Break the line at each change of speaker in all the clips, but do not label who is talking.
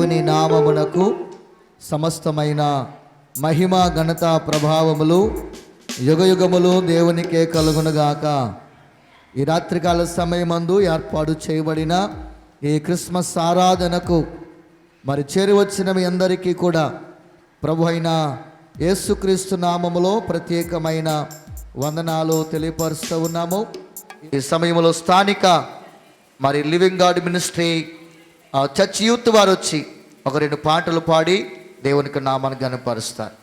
దేవుని నామమునకు సమస్తమైన మహిమ ఘనత ప్రభావములు యుగయుగములు దేవునికే కలుగునుగాక. ఈ రాత్రికాల సమయమందు ఏర్పాటు చేయబడిన ఈ క్రిస్మస్ ఆరాధనకు మరి చేరివచ్చిన మీ అందరికీ కూడా ప్రభు అయిన యేసుక్రీస్తు నామములో ప్రత్యేకమైన వందనాలు తెలియపరుస్తూ ఉన్నాము. ఈ సమయంలో స్థానిక మరి living God ministry church youth వారు వచ్చి ఒక 2 పాటలు పాడి దేవునికి నామాన్ని ఘనపరుస్తారు.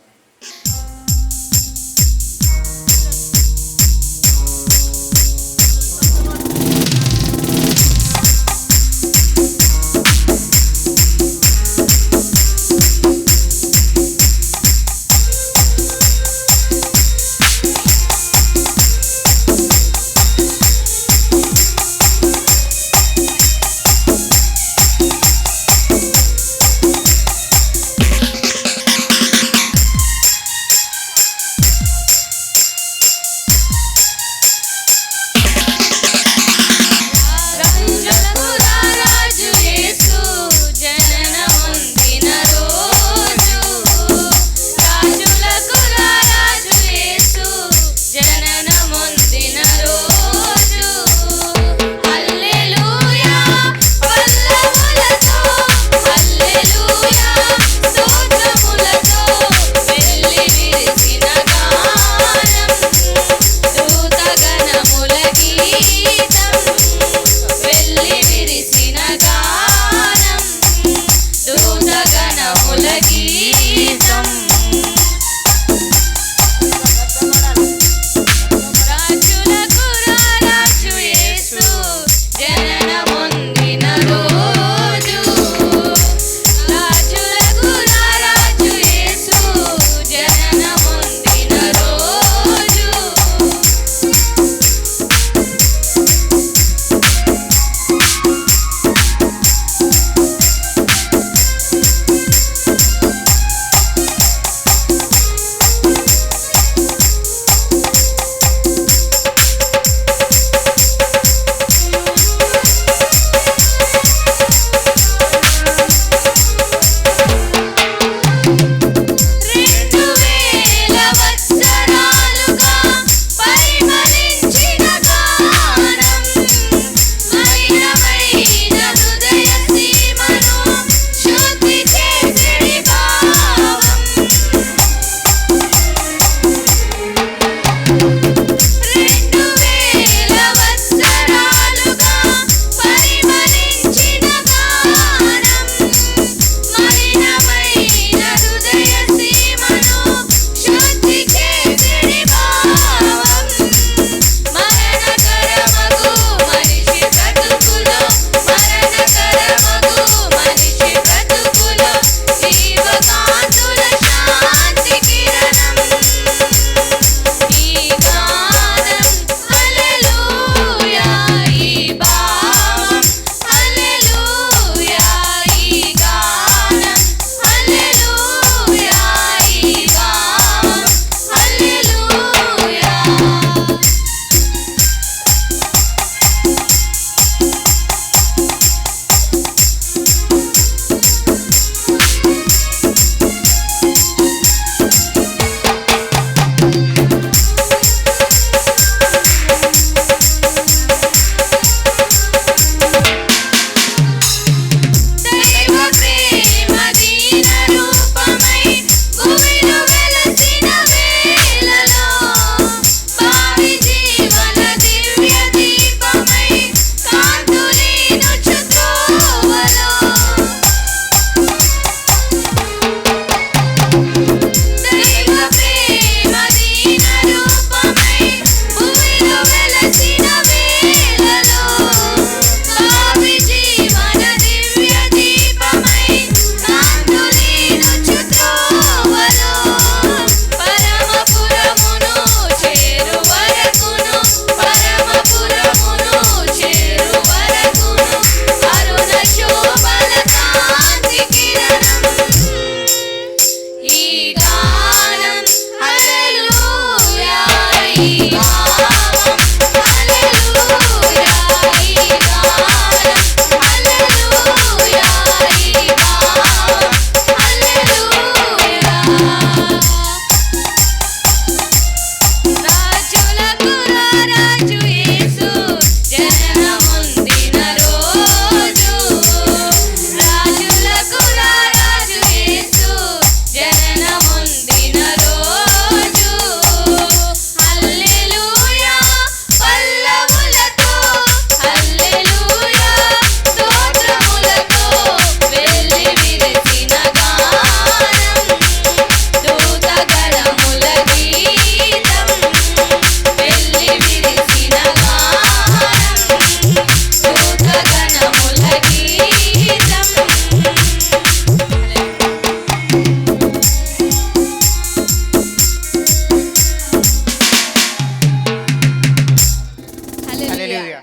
హల్లెలూయా.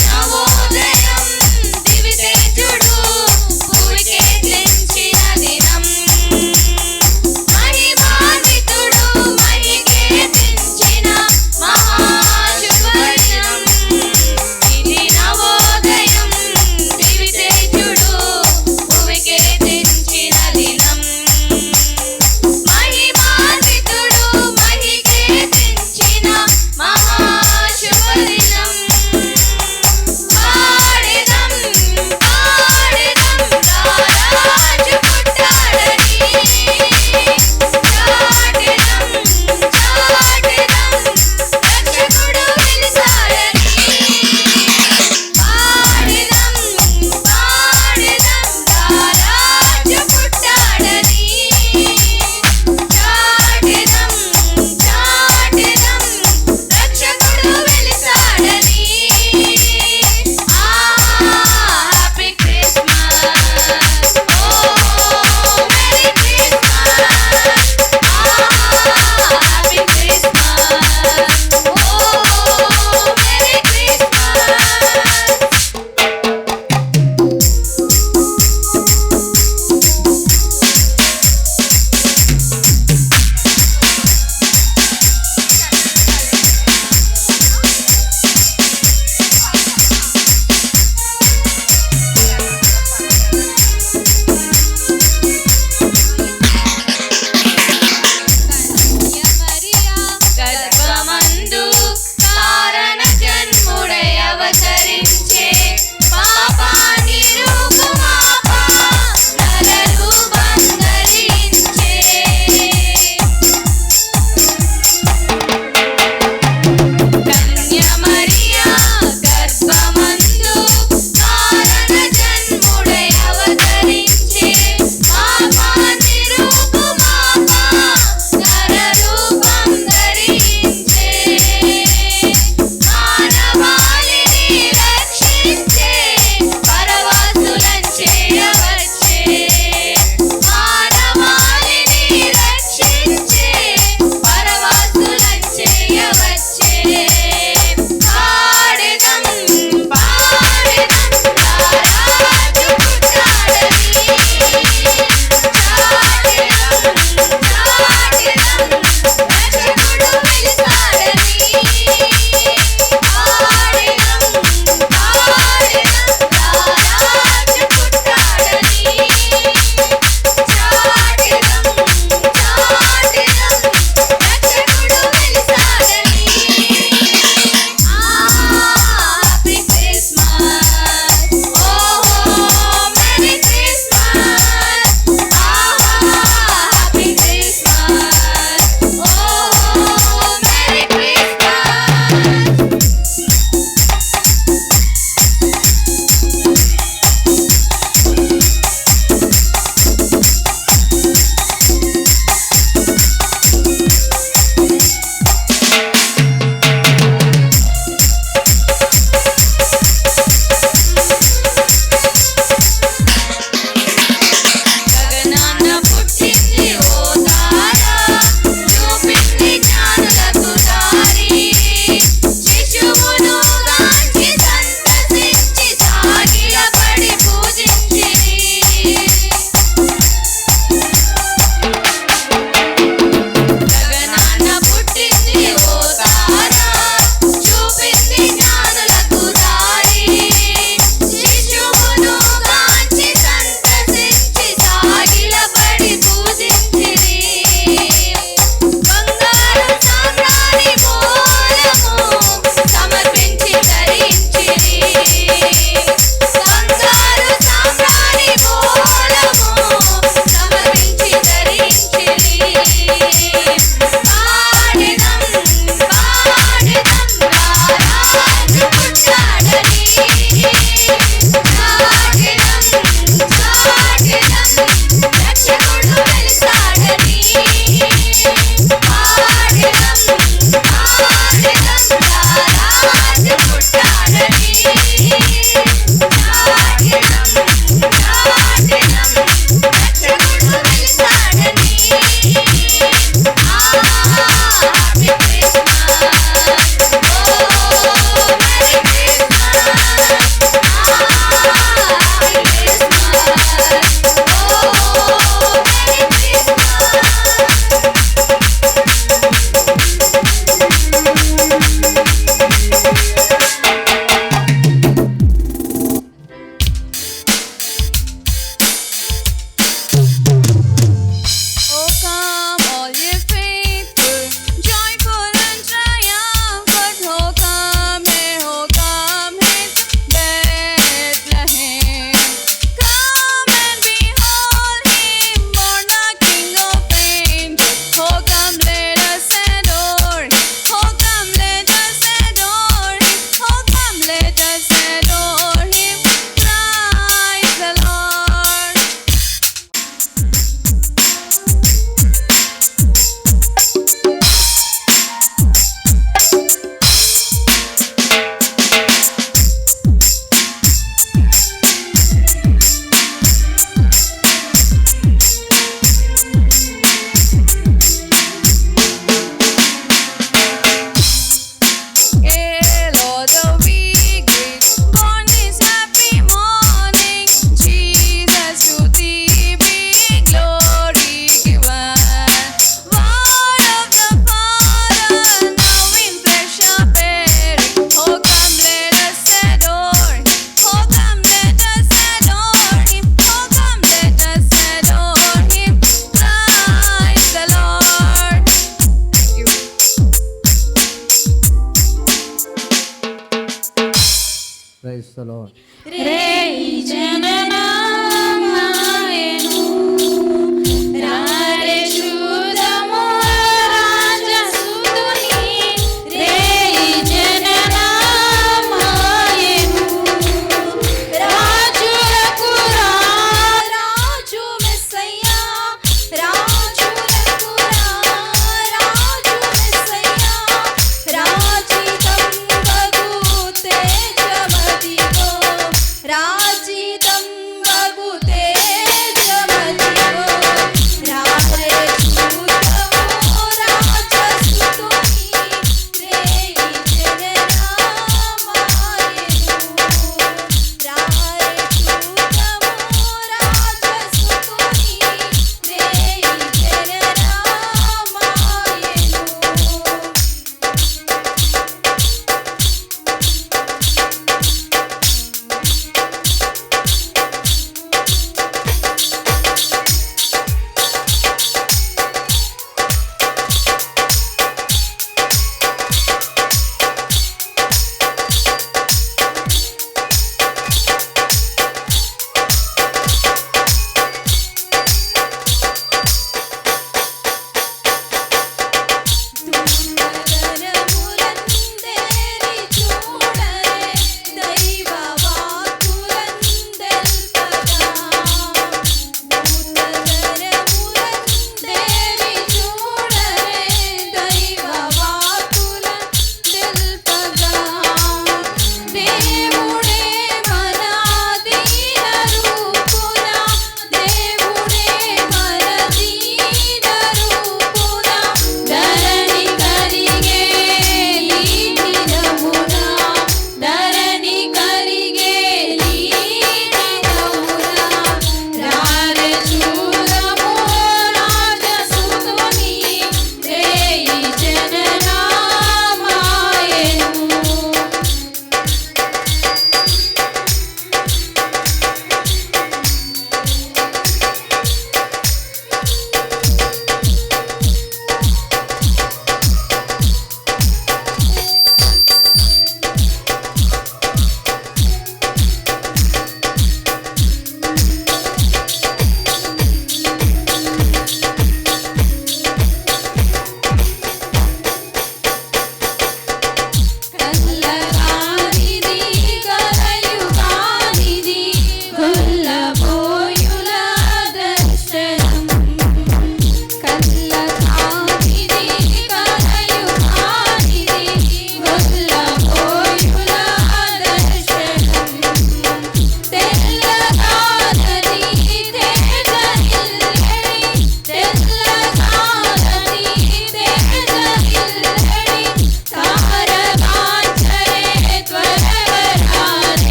నవోదయం దివితేజుడు
ద లార్డ్.
రేయి జననామాయెను, రారే చూదము రాజసుతుని. రేయి జననామాయెను, రాజులకు రాజు మెస్సయ్యా, రాజులకు రాజు మెస్సయ్యా, రాజితం వగు తేజమదిగో,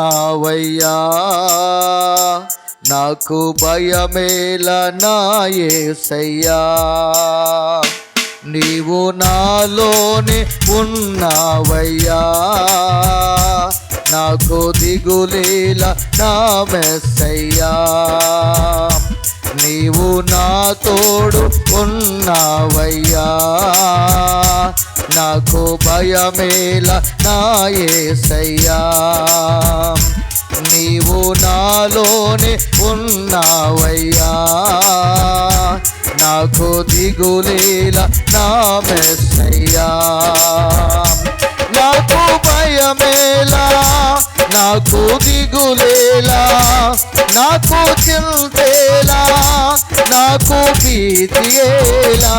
ఉన్నావయ్యా, నాకు భయమేల నా యేసయ్యా. నీవు నాలోనే ఉన్నావయ్యా, నాకు దిగులేల నా మెస్సయ్యా. నీవు నా తోడు ఉన్నావయ్యా, నాకు భయమేల నా యేసయ్యా. నీవు నాలోనే ఉన్నావయ్యా, నాకు దిగులేల నా మెస్సయ్యా. నాకు భయమేలా, నాకు దిగులేలా, నాకు చింతేలా, నాకు భీతియేలా.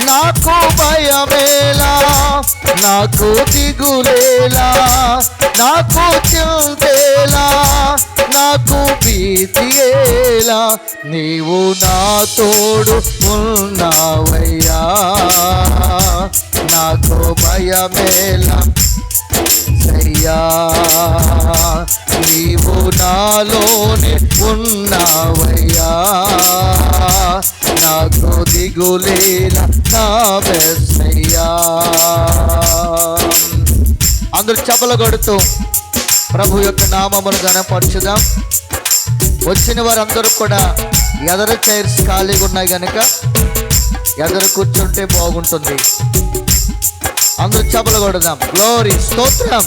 నాకు భయమేలా, నాకు దిగులేలా, నాకు చింతేలా, నాకు భీతియేలా. నీవు నా తోడు ఉన్నావయ్యా, నాకు భయమేలా అయ్యా. నీవు నాలోనే ఉన్నావయ్యా, నాకు దిగులేలా నా మెస్సయ్యా. అందరూ చప్పలు కొడుతూ ప్రభు యొక్క నామమును ఘనపరచుదాం. వచ్చిన వారందరూ కూడా ఎదరు చైర్స్ ఖాళీగా ఉన్నాయి కనుక ఎదరు కూర్చుంటే బాగుంటుంది. అందరూ చప్పలు కొడదాం. గ్లోరీ, స్తోత్రం.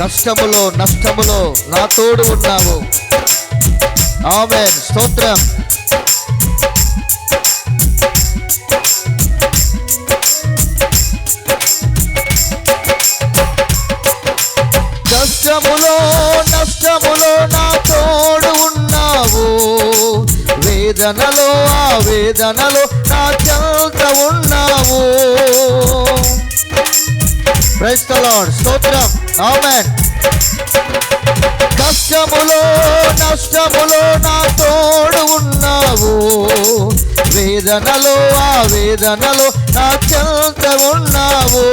కష్టములో నష్టములో నా తోడు ఉన్నావు. ఆమేన్, స్తోత్రం. కష్టములో నష్టములో నా తోడు ఉన్నావు. వేదనలో ఆ వేదనలో నా చెంత ఉన్నావు. ప్రైజ్ ది లార్డ్, స్తోత్రం. ఆమేన్. కష్టములో నష్టములో నా తోడు ఉన్నావు. వేదనలో ఆ వేదనలో నా చెంత ఉన్నావు.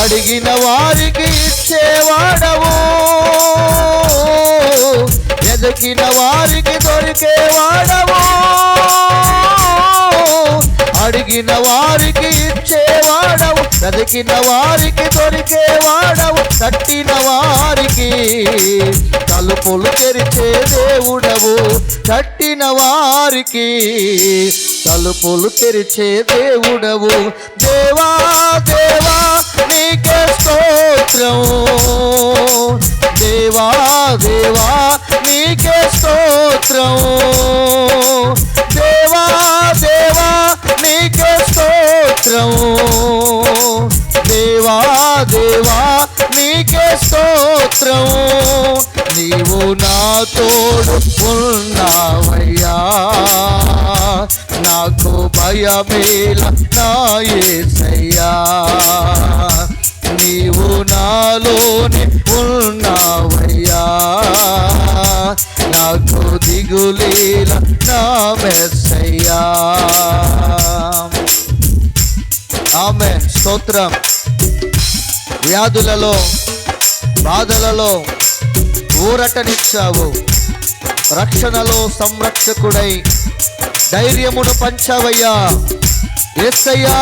అడిగిన వారికి ఇచ్చేవాడవు, ఎదిగిన వారికి దొరికేవాడవు. అడిగిన వారికి ఇచ్చేవాడవు, వెతికిన వారికి దొరికేవాడవు. తట్టిన వారికి తలుపులు తెరిచే దేవుడవు. తట్టిన వారికి తలుపులు తెరిచే దేవుడవు. దేవా దేవా నీకే స్తోత్రం. దేవా దేవా నీకే స్తోత్రం. దేవా దేవా నీకే స్తోత్రం. దేవా దేవా నీకే స్తోత్రం. నీవు నా తోడు ఉన్నావయ్యా, నాకు భయమేల నా యేసయ్యా. నీవు నాలోనే ఉన్నావయ్యా, నాకు దిగులేల నా మెస్సయ్యా. ఆమేన్, స్తోత్రం. వ్యాధులలో బాధలలో ఊరటనిచ్చావు. రక్షణలో సంరక్షకుడై ధైర్యమును పంచావయ్యా. యేసయ్యా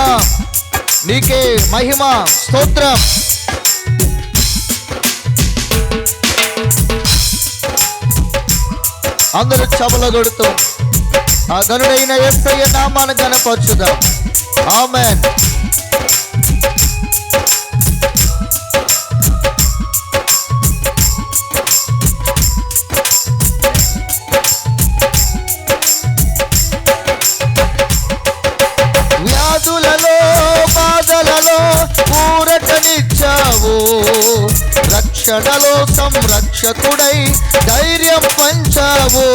నీకే మహిమ, స్తోత్రం. అందరూ చపలు కొడుతూ ఆ గనుడైన యేసయ్య నామాన్ని ఘనపరచుదాం. ఆమేన్. వ్యాధులలో బాధలలో ఊరటనిచ్చావు. రక్షణలో సంరక్షకుడై ధైర్యం పంచావు.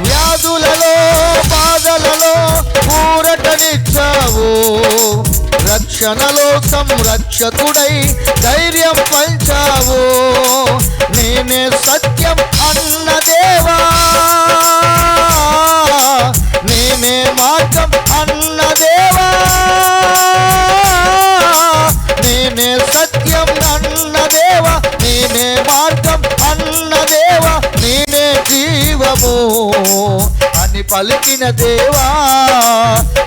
వ్యాధులలో బాధలలో ఊరటనిచ్చావు. రక్షణలో సంరక్షకుడై ధైర్యం పంచావు. నేనే సత్యం అన్న దేవా, నేనే మార్గం అన్న దేవా, నేనే సత్యం అన్న దేవా, నేనే మార్గం అన్న దేవా, నేనే జీవము అని పలికిన దేవా,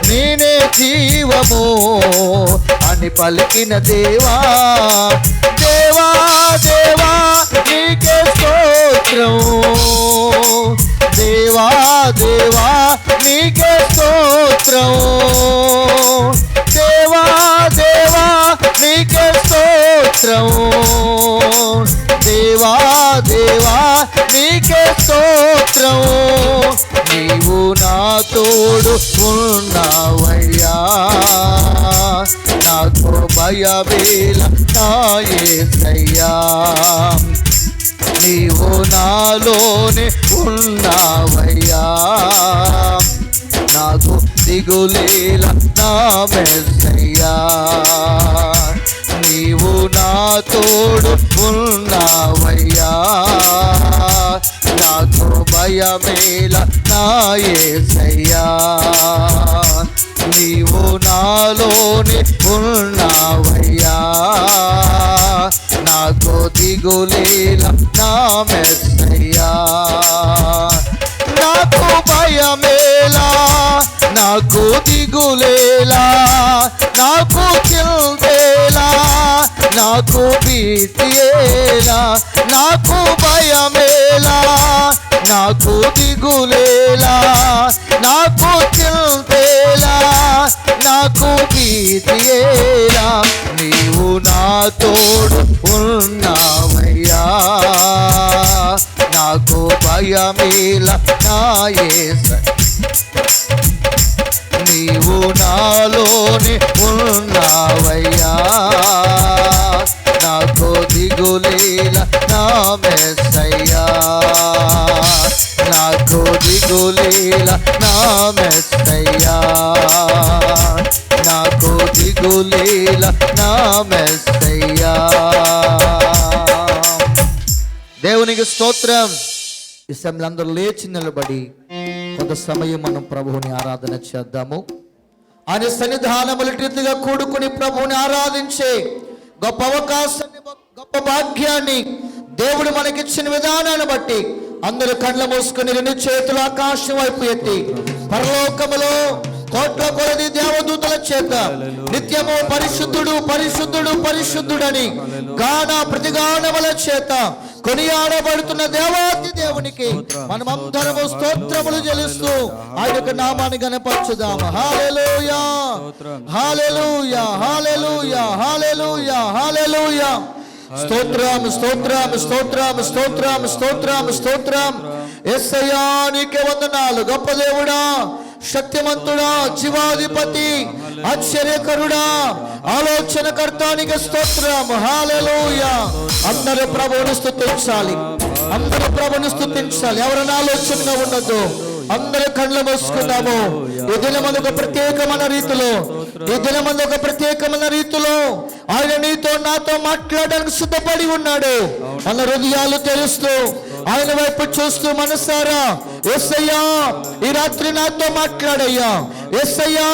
నేనే జీవము అని పలికిన దేవా. దేవా దేవా నీకే స్తోత్రం, దేవా దేవా నీకే స్తోత్రం, దేవా దేవా నీకే స్తోత్రం, దేవా దేవా నీకే స్తోత్రం. నీవు నా తోడు ఉన్నావయ్యా, నాకు భయమేల నా యేసయ్యా. నీవు నాలోనే ఉన్నావయ్యా, నాకు దిగులేల నా మెస్సయ్యా. నీవు నా తోడు ఉన్నావయ్యా, నాకు భయమేల నా యేసయ్యా. నీవు నాలోనే ఉన్నావయ్యా, నాకు దిగులేల నా మెస్సయ్యా. నాకు భయమేలా, నాకు దిగులేలా, నాకు చింతేలా, నాకు భీతియేలా. నాకు భయమేలా, నాకు దిగులేలా, నాకు చింతేలా, నాకు భీతియేలా. నీవు నా తోడు ఉన్నావయ్యా, నాకు భయమేల నా యేసయ్యా. నీవు నాలోనే ఉన్నావయ్యా, నాకు దిగులేల నా మెస్సయ్యా, నాకు దిగులేల నా మెస్సయ్యా, నాకు దిగులేల నా మెస్సయ్యా. దేవునికి స్తోత్రం. ఈ సమయంలో అందరూ లేచి నిలబడి కొంత సమయం మనం ప్రభువుని ఆరాధన చేద్దాము. ఆయన సన్నిధానముల రీతిగా కూడుకుని ప్రభువుని ఆరాధించే గొప్ప అవకాశాన్ని, గొప్ప భాగ్యాన్ని దేవుడు మనకిచ్చిన విధానాన్ని బట్టి అందరూ కళ్ళ మూసుకుని రెండు చేతులు ఆకాశం వైపు ఎత్తి పరలోకములో కోట్ల కొలది దేవదూతల చేత నిత్యము పరిశుద్ధుడు పరిశుద్ధుడు పరిశుద్ధుడని గాన ప్రతిగానముల చేత కొనియాడబడుతున్న దేవాది దేవునికి మనమందరము స్తోత్రములు చెల్లిస్తూ ఆయన యొక్క నామాన్ని గణపరచుదాము. హల్లెలూయా హల్లెలూయా హల్లెలూయా హల్లెలూయా హల్లెలూయా. స్తోత్రం స్తోత్రం స్తోత్రం స్తోత్రం స్తోత్రం స్తోత్రం. యేసయ్యా నీకే వందనాలు. గొప్ప దేవుడా, శక్తిమంతుడా, జీవాధిపతి, ఆశ్చర్యకరుడా, ఆలోచనకర్తానికి స్తోత్రం. హల్లెలూయా. అందరూ ప్రభువుని స్తుతించాలి, అందరూ ప్రభువుని స్తుతించాలి. ఎవరైనా ఆలోచనగా ఉండదు. అందరూ కళ్ళు మూసుకున్నాము. ఈ దినమందు ఒక ప్రత్యేకమైన రీతిలో, ఈ దినమందు ఒక ప్రత్యేకమైన రీతిలో ఆయన నీతో నాతో మాట్లాడడానికి సిద్ధపడి ఉన్నాడు. మన హృదయాలు తెలుస్తూ ఆయన వైపు చూస్తూ మనసారా యేసయ్యా ఈ రాత్రి నాతో మాట్లాడయ్యా, యేసయ్యా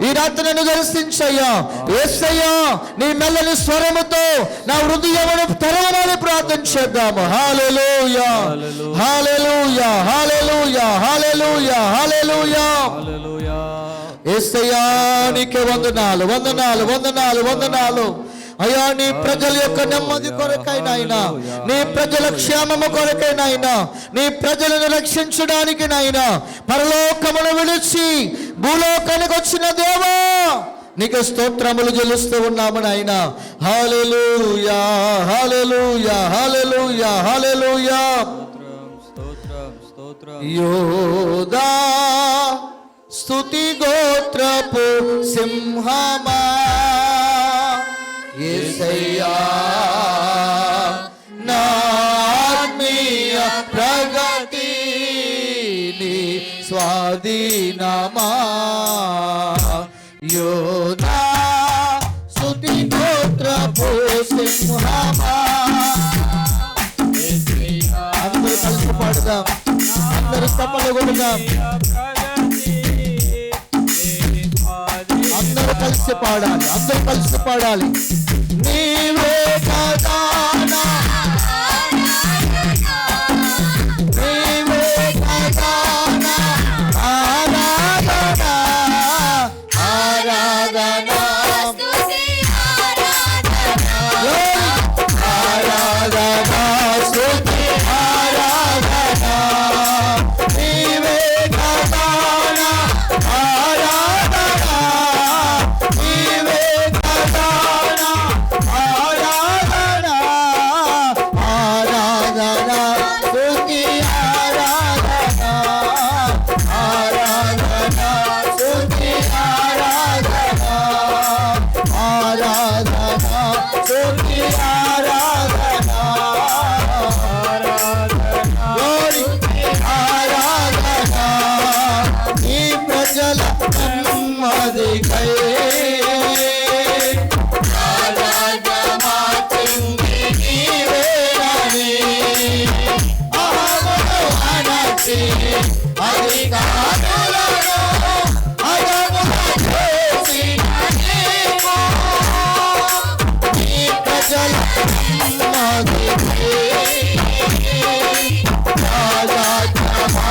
ఈ రాత్రి నన్ను దర్శించయ్యా, యేసయ్యా నీ మెల్లని స్వరముతో నా హృదయమును తెరవమని ప్రార్థన చేద్దాము. హల్లెలూయా హల్లెలూయా హల్లెలూయా హల్లెలూయా హల్లెలూయా. యేసయ్యా నీకే వందనాలు వందనాలు వందనాలు వందనాలు. అయ్యా నీ ప్రజల యొక్క నెమ్మది కొరకైనాయన, నీ ప్రజల క్షేమము కొరకైనాయన, నీ ప్రజలను రక్షించడానికి నాయన పరలోకమును విడిచి భూలోకానికి వచ్చిన దేవా నీకు స్తోత్రములు చెల్లిస్తూ ఉన్నాము నాయన. హల్లెలూయా హల్లెలూయా హల్లెలూయా హల్లెలూయా. యోదా స్తుతి గోత్రపు సింహమా యేసయ్యా నా ఆత్మీయ ప్రగతి నీ స్వాధీనమా. యోధా సింహమా. అందరూ కలిసి పాడుదాం, అందరూ చప్పట్లు కొడుదాం, అందరూ కలిసి పాడాలి, అందరూ కలిసి పాడాలి. నీవే కదా నా నీవే కదా నా ఆరాధన, ఆరాధన, ఆరాధన, స్తుతి ఆరాధన. నీవే కదా నా ఆరాధన, నీవే కదా నా ఆరాధన, ఆరాధన, స్తుతి ఆరాధన, ఆరాధన, స్తుతి ఆరాధన, ఆరాధన, స్తుతి ఆరాధన, glory, ఆరాధన. ఈ ప్రజల నెమ్మదికై రాజమాచింది నీవేనని అహమును అణచి అధికారులను అదమున చేసిన నీవు. ఈ ప్రజల నెమ్మదికై రాజమాచింది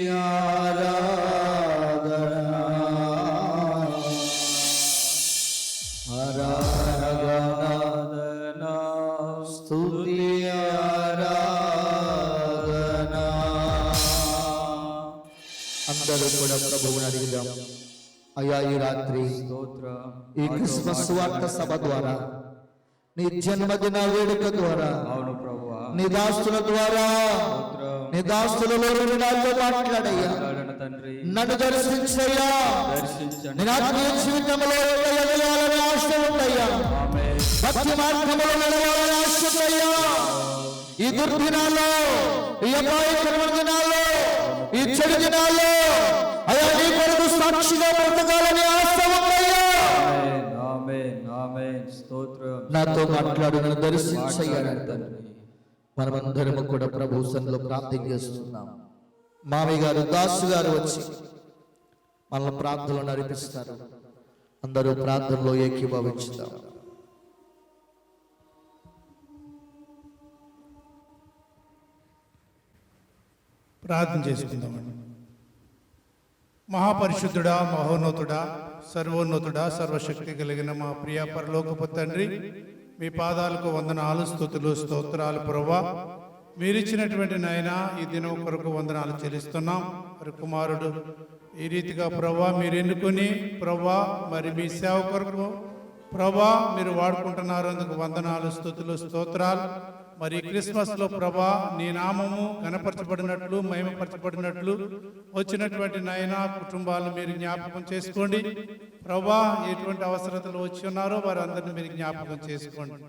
ఆరాధన స్తుతి ఆరాధన. అందరూ కూడా ప్రభువుని అడిగిదాం. అయ్యా, ఈ రాత్రి ఈ క్రిస్మస్ వార్త సభ ద్వారా, నీ జన్మదిన వేడుక ద్వారా,
అవును ప్రభువా,
నీ దాస్తుల ద్వారా, నీ దాస్తులలో నాతో మాట్లాడయ్యా,
తండ్రి
నన్ను దర్శించయ్యా.
దర్శించండి.
నేను ఆత్మీయ జీవితంలో ఎదగాలని ఆశ ఉందయ్యా.
ఆమేన్.
భక్తి మార్గంలో నడవాలని ఆశ ఉందయ్యా. ఈ దుర్దినాల్లో, ఈ అపాయకరమైన దినాల్లో, ఈ చెడు దినాల్లో అయ్యా నీ కొరకు సాక్షిగా బ్రతకాలని ఆశ ఉందయ్యా.
ఆమేన్, ఆమేన్, ఆమేన్. స్తోత్రం.
నాతో మాట్లాడు, నన్ను దర్శించయ్యా.
మాట్లాడండి తండ్రి.
మనమందరము కూడా ప్రభు సన్నిధిలో ప్రార్థన చేస్తున్నాం. మామయ్య గారు, దాసు గారు వచ్చి మనల్ని ప్రార్థనలో నడిపిస్తారు. అందరూ ప్రార్థనలో ఏకీభవించుతారు.
ప్రార్థన చేసుకుందామండి. మహాపరిశుద్ధుడా, మహోన్నతుడా, సర్వోన్నతుడా, సర్వశక్తి కలిగిన మా ప్రియ పరలోకపు తండ్రి, మీ పాదాలకు వందనాలు, స్తుతులు, స్తోత్రాలు ప్రభువా. మీరిచ్చినటువంటి నాయన ఈ దినం కొరకు వందనాలు చెల్లిస్తున్నాం. మరి కుమారుడు ఈ రీతిగా ప్రభువా మీరు ఎన్నుకొని ప్రభువా మరి మీ సేవ కొరకు ప్రభువా మీరు వాడుకుంటున్నారు. అందుకు వందనాలు, స్తుతులు, స్తోత్రాలు. మరి క్రిస్మస్ లో ప్రభా నీ నామము గణపరచబడినట్లు, మహిమపరచబడినట్లు వచ్చినటువంటి నాయన కుటుంబాలను మీరు జ్ఞాపకం చేసుకోండి ప్రభా. ఎటువంటి అవసరతలు వచ్చి ఉన్నారో వారందరినీ మీరు జ్ఞాపకం చేసుకోండి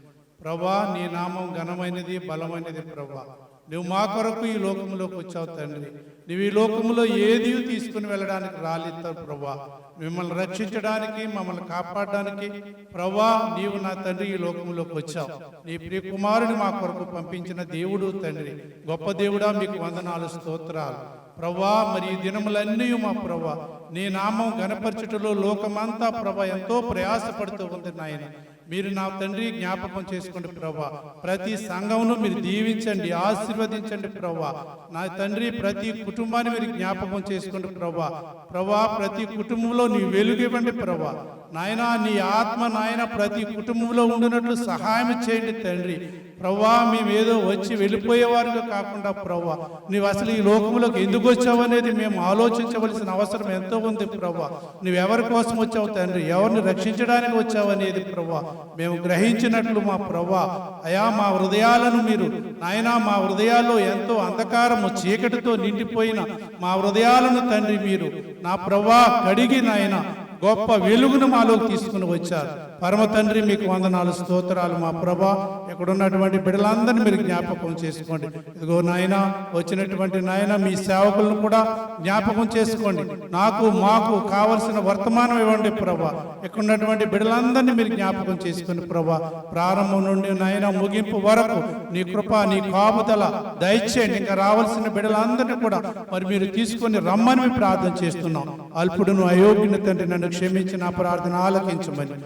ప్రభా. నీ నామం ఘనమైనది, బలమైనది ప్రభా. నువ్వు మా కొరకు ఈ లోకంలోకి వచ్చావు తండ్రి. నువ్వు ఈ లోకంలో ఏది తీసుకుని వెళ్ళడానికి రాలేదు ప్రభా. మిమ్మల్ని రక్షించడానికి, మమ్మల్ని కాపాడడానికి ప్రభా నీవు నా తండ్రి ఈ లోకంలోకి వచ్చావు. నీ ప్రియ కుమారుని మా కొరకు పంపించిన దేవుడు తండ్రి, గొప్ప దేవుడా, మీకు వందనాలు, స్తోత్రాలు ప్రభా. మరి ఈ దినములన్నీ మా ప్రభా నీ నామం గణపరచుటలో లోకమంతా ప్రభా ఎంతో ప్రయాసపడుతూ ఉంది నాయన. మీరు నా తండ్రి జ్ఞాపకం చేసుకోండి ప్రభా. ప్రతి సంఘమును మీరు దీవించండి, ఆశీర్వదించండి ప్రభా. నా తండ్రి ప్రతి కుటుంబాన్ని మీరు జ్ఞాపకం చేసుకోండి ప్రభా. ప్రభా ప్రతి కుటుంబంలో నీ వెలుగు ఇవ్వండి ప్రభా. నాయన నీ ఆత్మ నాయన ప్రతి కుటుంబంలో ఉండినట్లు సహాయం చేయండి తండ్రి ప్రభా. మేము ఏదో వచ్చి వెళ్ళిపోయేవారుగా కాకుండా ప్రభా నువ్వు అసలు ఈ లోకంలోకి ఎందుకు వచ్చావు అనేది మేము ఆలోచించవలసిన అవసరం ఎంతో ఉంది ప్రభా. నువ్వెవరి కోసం వచ్చావు తండ్రి, ఎవరిని రక్షించడానికి వచ్చావు అనేది ప్రభా మేము గ్రహించినట్లు మా ప్రభా. అయా మా హృదయాలను మీరు నాయనా, మా హృదయాల్లో ఎంతో అంధకారము చీకటితో నిండిపోయిన మా హృదయాలను తండ్రి మీరు నా ప్రభా కడిగి నాయన గొప్ప వెలుగును మాలోకి తీసుకుని వచ్చారు పరమ తండ్రి. మీకు వందనాలు, స్తోత్రాలు మా ప్రభా. ఇక్కడున్నటువంటి బిడ్డలందరినీ మీరు జ్ఞాపకం చేసుకోండి. ఇదిగో నాయన వచ్చినటువంటి నాయన మీ సేవకులను కూడా జ్ఞాపకం చేసుకోండి. నాకు మాకు కావలసిన వర్తమానం ఇవ్వండి ప్రభా. ఇక్కడ ఉన్నటువంటి బిడ్డలందరినీ మీరు జ్ఞాపకం చేసుకుని ప్రభా. ప్రారంభం నుండి నాయన ముగింపు వరకు నీ కృప, నీ కాపుదల దయచేయండి. ఇంకా రావాల్సిన బిడ్డలందరినీ కూడా మరి మీరు తీసుకొని రమ్మని మేము ప్రార్థన చేస్తున్నాం. అల్పుడును అయోగ్యుని తండ్రి నన్ను క్షమించి నా ప్రార్థన ఆలకించమని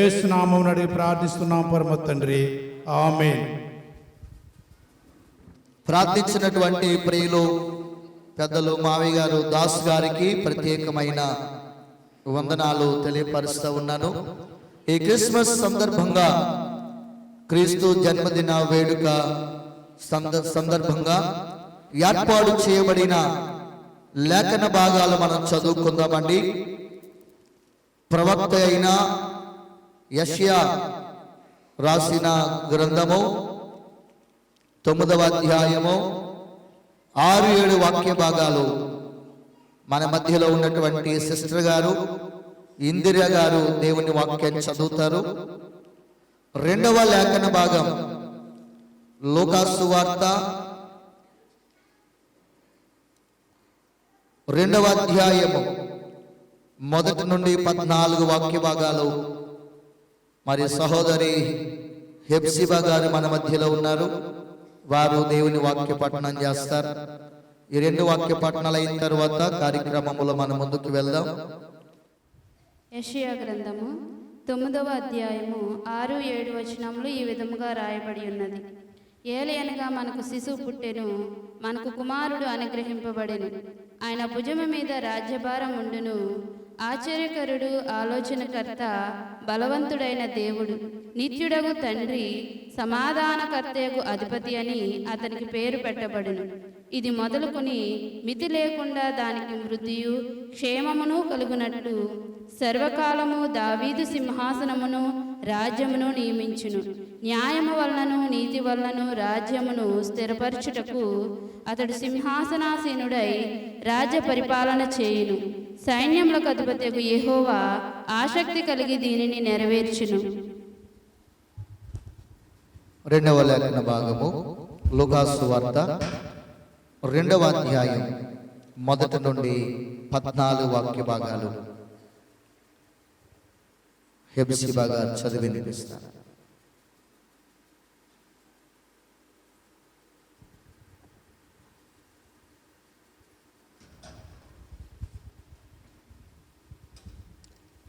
యేసు నామమున అడిగి ప్రార్థిస్తున్నాం పరమ తండ్రి, ఆమేన్.
ప్రార్థించినటువంటి ప్రియులు పెద్దలు మావయ్య గారు, దాస్ గారికి ప్రత్యేకమైన వందనాలు తెలియపరుస్తూ ఉన్నాను. ఈ క్రిస్మస్ సందర్భంగా, క్రీస్తు జన్మదిన వేడుక సందర్భంగా ఏర్పాటు చేయబడిన లేఖన భాగాలు మనం చదువుకుందామండి. ప్రవక్త అయిన యెషయా రాసిన గ్రంథము 9వ అధ్యాయము 6-7 వాక్య భాగాలు మన మధ్యలో ఉన్నటువంటి సిస్టర్ గారు ఇందిర గారు దేవుని వాక్యాన్ని చదువుతారు. 2వ లేఖన భాగం లూకాసు వార్త 2వ అధ్యాయము 1 నుండి 14 వాక్య భాగాలు మరి సహోదరి హెప్సిబా గారు మన మధ్యలో ఉన్నారు. వారు దేవుని వాక్య పఠనం చేస్తారు. ఈ 2 వాక్య పఠనాలు అయిన తర్వాత కార్యక్రమంలో మనం ముందుకు వెళ్దాం.
యెషయా గ్రంథము 9వ అధ్యాయము 6-7 వచనములు ఈ విధముగా రాయబడి ఉన్నది. ఏలయనగా మనకు శిశువు పుట్టెను, మనకు కుమారుడు అనుగ్రహింపబడెను. ఆయన భుజము మీద రాజ్యభారం ఉండును. ఆశ్చర్యకరుడు, ఆలోచనకర్త, బలవంతుడైన దేవుడు, నిత్యుడగు తండ్రి, సమాధానకర్తయగు అధిపతి అని అతనికి పేరు పెట్టబడును. ఇది మొదలుకొని మితి లేకుండా దానికి వృద్ధియు క్షేమమును కలుగునట్లు సర్వకాలము దావీదు సింహాసనమును రాజ్యమును నియమించును. న్యాయము వలనను నీతి వలనను రాజ్యమును స్థిరపరచుటకు అతడు సింహాసనాసీనుడై రాజ్య పరిపాలన చేయును. సైన్యములకు అధిపతియగు యెహోవా ఆసక్తి కలిగి దీనిని నెరవేర్చును.
రెండవ లేఖన భాగము లూకాసు వార్త 2వ అధ్యాయం 1 నుండి 14 వాక్య భాగాలు హెబ్సిబా గారు చదివి వినిపిస్తారు.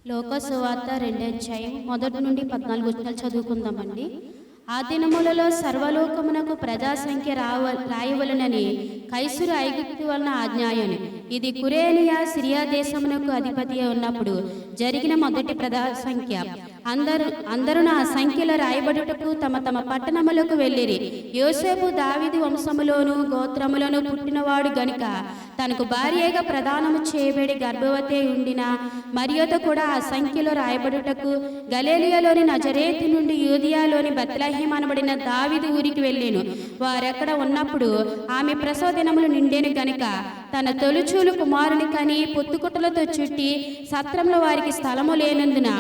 లోక సువార్త 2వ అధ్యాయం 1 నుండి 14 వచనాలు చదువుకుందామండి. ఆ దినములలో సర్వలోకమునకు ప్రజా సంఖ్య రాయవలనని కైసరు ఐగుప్తు వలన ఆజ్ఞాయను. ఇది కురేనియా సిరియా దేశమునకు అధిపతి ఉన్నప్పుడు జరిగిన మొదటి ప్రజా సంఖ్య. అందరూ ఆ సంఖ్యలో రాయబడుటకు తమ తమ పట్టణములకు వెళ్ళిరి. యోసేపు దావీదు వంశములోను గోత్రములోను పుట్టినవాడు గనుక తనకు భార్యగా ప్రదానము చేయబడి గర్భవతి ఉండిన మరియతో కూడా ఆ సంఖ్యలో రాయబడుటకు గలిలయలోని నజరేతు నుండి యూదియాలోని బెత్లెహేము అనబడిన దావీదు ఊరికి వెళ్ళెను. వారెక్కడ ఉన్నప్పుడు ఆమె ప్రసవ దినములు నిండెను గనుక తన తొలిచూలు కుమారుని కని పొత్తుకుట్టలతో చుట్టి సత్రంలో వారికి స్థలము లేనందున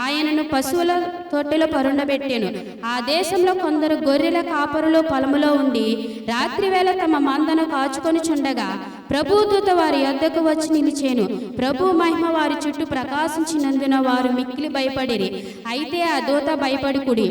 ఆయనను పశువుల తొట్టెలో పరుండబెట్టెను. ఆ దేశంలో కొందరు గొర్రెల కాపరులు పొలములో ఉండి రాత్రివేళ తమ మందను కాచుకొని చుండగా ప్రభుదూత వారి యొద్దకు వచ్చి నిలిచేను. ప్రభు మహిమ వారి చుట్టూ ప్రకాశించినందున వారు మిక్కిలి భయపడిరి. అయితే ఆ దూత భయపడుకుడి,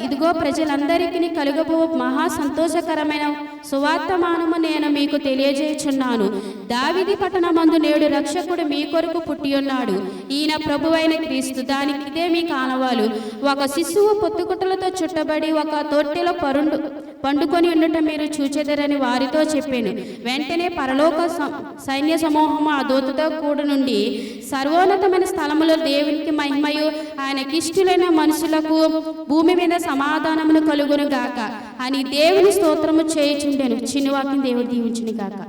ఇదిగో ప్రజలందరికీ కలుగబో మహా సంతోషకరమైన సువార్తమానము నేను మీకు తెలియజేయుచున్నాను. దావీదు పట్టణమందు నేడు రక్షకుడు మీ కొరకు పుట్టి ఉన్నాడు. ఈయన ప్రభువైన క్రీస్తు. దానికి ఇదే మీ కానవాలు. ఒక శిశువు పొత్తుకుట్టలతో చుట్టబడి ఒక తొట్టెలో పండుకొని ఉండటం మీరు చూచెదరని వారితో చెప్పాను. వెంటనే పరలోక సైన్య సమూహము ఆ దూతతో కూడా నుండి సర్వోన్నతమైన స్థలములో దేవునికి మహిమయు ఆయనకిష్టులైన మనుషులకు భూమి మీద సమాధానమును కలుగును గాక అని దేవుని స్తోత్రము చేయుచుండెను. చిన్నవాక్యం దేవుడు దీవించును గాక.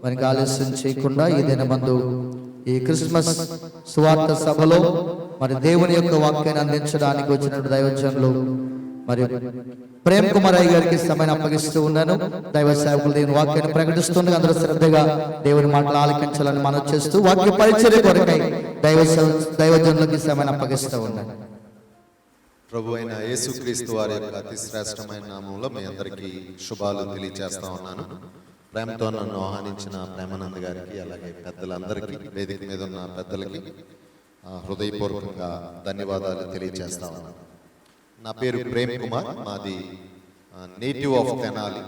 మనకి ఆలస్యం చేయకుండా ఈ దినమందు ఈ క్రిస్మస్ సువార్త సభలో మరి దేవుని యొక్క వాక్యాన్ని అందించడానికి వచ్చిన దైవజనులు మరి ప్రేమ్ కుమార్ అయ్య గారికి సమయం అప్పగిస్తూ ఉన్నాను. దైవ సేవకులు దేవుని వాక్యాన్ని ప్రకటిస్తుంది. అందరూ శ్రద్ధగా దేవుని మాటలు ఆలకించాలని మనం చేస్తూ వాక్య పరిచర్య కొరకై దైవజనులకి సమయం అప్పగిస్తూ ఉన్నాను.
ప్రభు అయిన యేసుక్రీస్తు వారి యొక్క అతి శ్రేష్టమైన నామంలో మీ అందరికీ శుభాలు తెలియజేస్తా ఉన్నాను. ప్రేమతో నన్ను ఆహ్వానించిన ప్రేమానంద్ గారికి, అలాగే పెద్దలందరికీ, వేదిక మీద ఉన్న పెద్దలకి హృదయపూర్వకంగా ధన్యవాదాలు తెలియజేస్తా ఉన్నాను. నా పేరు ప్రేమ్ కుమార్, మాది నేటివ్ ఆఫ్ తెనాలి,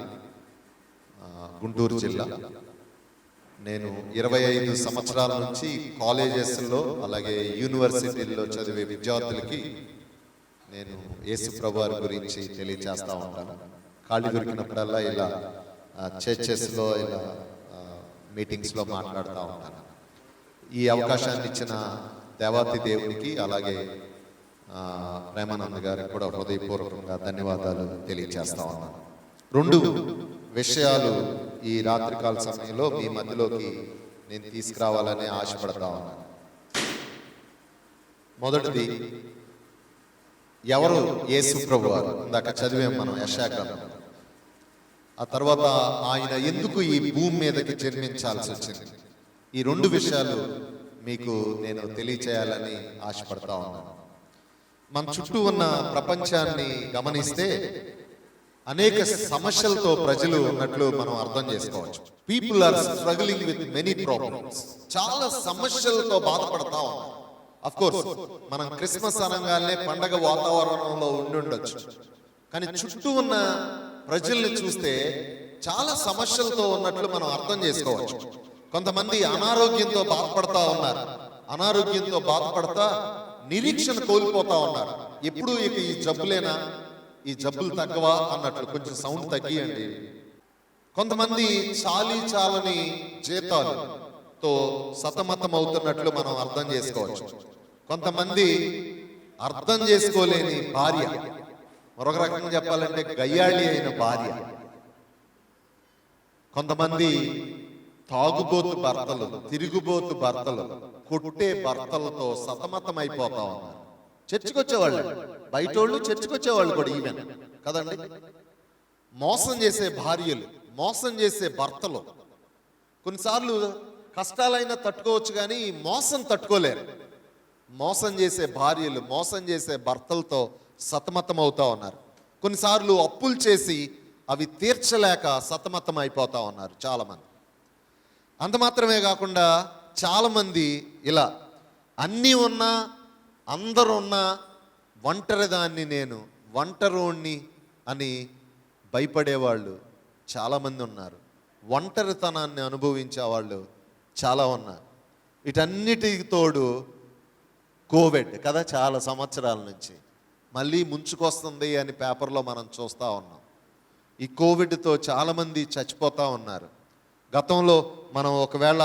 గుంటూరు జిల్లా. నేను 25 సంవత్సరాల నుంచి కాలేజెస్లో అలాగే యూనివర్సిటీల్లో చదివే విద్యార్థులకి నేను యేసు ప్రభు వారి గురించి తెలియజేస్తూ ఉంటాను. ఖాళీ దొరికినప్పుడల్లా ఇలా చర్చెస్లో ఇలా మీటింగ్స్లో మాట్లాడుతూ ఉంటాను. ఈ అవకాశాన్ని ఇచ్చిన దేవాతి దేవునికి అలాగే ప్రేమానంద్ గారికి కూడా హృదయపూర్వకంగా ధన్యవాదాలు తెలియజేస్తా ఉన్నాను. 2 విషయాలు ఈ రాత్రికాల సమయంలో మీ మధ్యలోకి నేను తీసుకురావాలని ఆశపడతా ఉన్నాను. మొదటిది, ఎవరు యేసు ప్రభు వారు? ఇందాక చదివాం మనం యెషయా గ్రంథం. ఆ తర్వాత ఆయన ఎందుకు ఈ భూమి మీదకి జన్మించాల్సి వచ్చింది. ఈ 2 విషయాలు మీకు నేను తెలియచేయాలని ఆశపడతా ఉన్నాను. మన చుట్టూ ఉన్న ప్రపంచాన్ని గమనిస్తే అనేక సమస్యలతో ప్రజలు ఉన్నట్లు మనం అర్థం చేసుకోవచ్చు. People are struggling with many problems. చాలా సమస్యలతో బాధపడతా ఉన్నారు. అఫ్ కోర్స్ మనం క్రిస్మస్ అనగానే పండగ వాతావరణంలో ఉండొచ్చు, కానీ చుట్టూ ఉన్న ప్రజల్ని చూస్తే చాలా సమస్యలతో ఉన్నట్లు మనం అర్థం చేసుకోవచ్చు. కొంతమంది అనారోగ్యంతో బాధపడతా ఉన్నారు. అనారోగ్యంతో బాధపడతా నిరీక్షణ కోల్పోతా ఉన్నారు. ఎప్పుడు ఇక ఈ జబ్బులేనా, ఈ జబ్బులు తగ్గవా అన్నట్లు కొంచెం సౌండ్ తగ్గియండి. కొంతమంది చాలని జీతాలతో సతమతం అవుతున్నట్లు మనం అర్థం చేసుకోవచ్చు. కొంతమంది అర్థం చేసుకోలేని భార్య, మరొక రకంగా చెప్పాలంటే గయ్యాళి అయిన భార్య. కొంతమంది తాగుబోతు భర్తలు, తిరుగుబోతు భర్తలు, కొట్టే భర్తలతో సతమతం అయిపోతా ఉన్నారు. చర్చికి వచ్చేవాళ్ళు, బయట వాళ్ళు చర్చికి వచ్చేవాళ్ళు కూడా ఈవెన్ కదండి. మోసం చేసే భార్యలు, మోసం చేసే భర్తలు. కొన్నిసార్లు కష్టాలైనా తట్టుకోవచ్చు కానీ ఈ మోసం తట్టుకోలేరు. మోసం చేసే భార్యలు, మోసం చేసే భర్తలతో సతమతం అవుతా ఉన్నారు. కొన్నిసార్లు అప్పులు చేసి అవి తీర్చలేక సతమతం అయిపోతా ఉన్నారు చాలామంది. అంత మాత్రమే కాకుండా చాలామంది ఇలా అన్నీ ఉన్నా, అందరూ ఉన్నా, ఒంటరిదాన్ని నేను, ఒంటరోణ్ణి అని భయపడేవాళ్ళు చాలామంది ఉన్నారు. ఒంటరితనాన్ని అనుభవించే వాళ్ళు చాలా ఉన్నారు. వీటన్నిటికి తోడు కోవిడ్ కదా, చాలా సంవత్సరాల నుంచి మళ్ళీ ముంచుకొస్తుంది అని పేపర్లో మనం చూస్తూ ఉన్నాం. ఈ కోవిడ్తో చాలామంది చచ్చిపోతూ ఉన్నారు. గతంలో మనం ఒకవేళ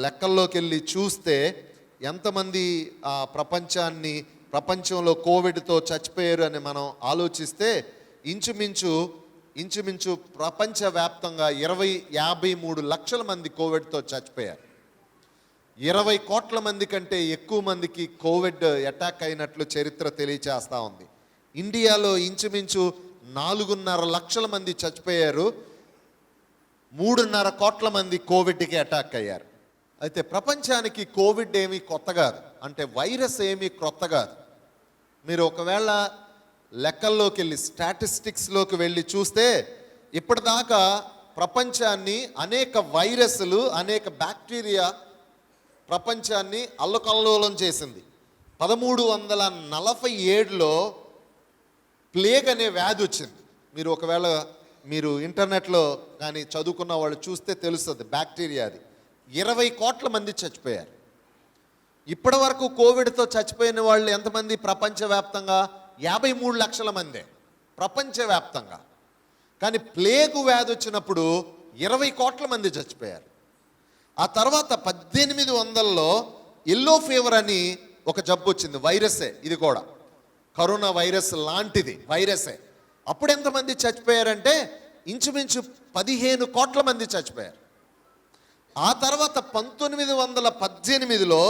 లెక్కల్లోకి వెళ్ళి చూస్తే ఎంతమంది ప్రపంచంలో కోవిడ్తో చచ్చిపోయారు అని మనం ఆలోచిస్తే ఇంచుమించు ప్రపంచవ్యాప్తంగా 53 లక్షల మంది కోవిడ్తో చచ్చిపోయారు. 20 కోట్ల మంది కంటే ఎక్కువ మందికి కోవిడ్ అటాక్ అయినట్లు చరిత్ర తెలియచేస్తూ ఉంది. ఇండియాలో ఇంచుమించు 4.5 లక్షల మంది చచ్చిపోయారు. 3.5 కోట్ల మంది కోవిడ్కి అటాక్ అయ్యారు. అయితే ప్రపంచానికి కోవిడ్ ఏమీ కొత్త కాదు, అంటే వైరస్ ఏమీ కొత్త కాదు. మీరు ఒకవేళ లెక్కల్లోకి వెళ్ళి స్టాటిస్టిక్స్లోకి వెళ్ళి చూస్తే ఇప్పటిదాకా ప్రపంచాన్ని అనేక వైరస్లు, అనేక బ్యాక్టీరియా ప్రపంచాన్ని అల్లకల్లోలం చేసింది. 1347లో ప్లేగ్ అనే వ్యాధి వచ్చింది. మీరు ఒకవేళ ఇంటర్నెట్లో కానీ చదువుకున్న వాళ్ళు చూస్తే తెలుస్తుంది. బ్యాక్టీరియాది 20 కోట్ల మంది చచ్చిపోయారు. ఇప్పటి వరకు కోవిడ్తో చచ్చిపోయిన వాళ్ళు ఎంతమంది? ప్రపంచవ్యాప్తంగా 53 లక్షల మందే ప్రపంచవ్యాప్తంగా. కానీ ప్లేగు వ్యాధి వచ్చినప్పుడు 20 కోట్ల మంది చచ్చిపోయారు. ఆ తర్వాత 1800లో ఎల్లో ఫీవర్ అని ఒక జబ్బు వచ్చింది, వైరసే, ఇది కూడా కరోనా వైరస్ లాంటిది వైరసే. అప్పుడు ఎంతమంది చచ్చిపోయారంటే ఇంచుమించు 15 కోట్ల మంది చచ్చిపోయారు. ఆ తర్వాత 1918లో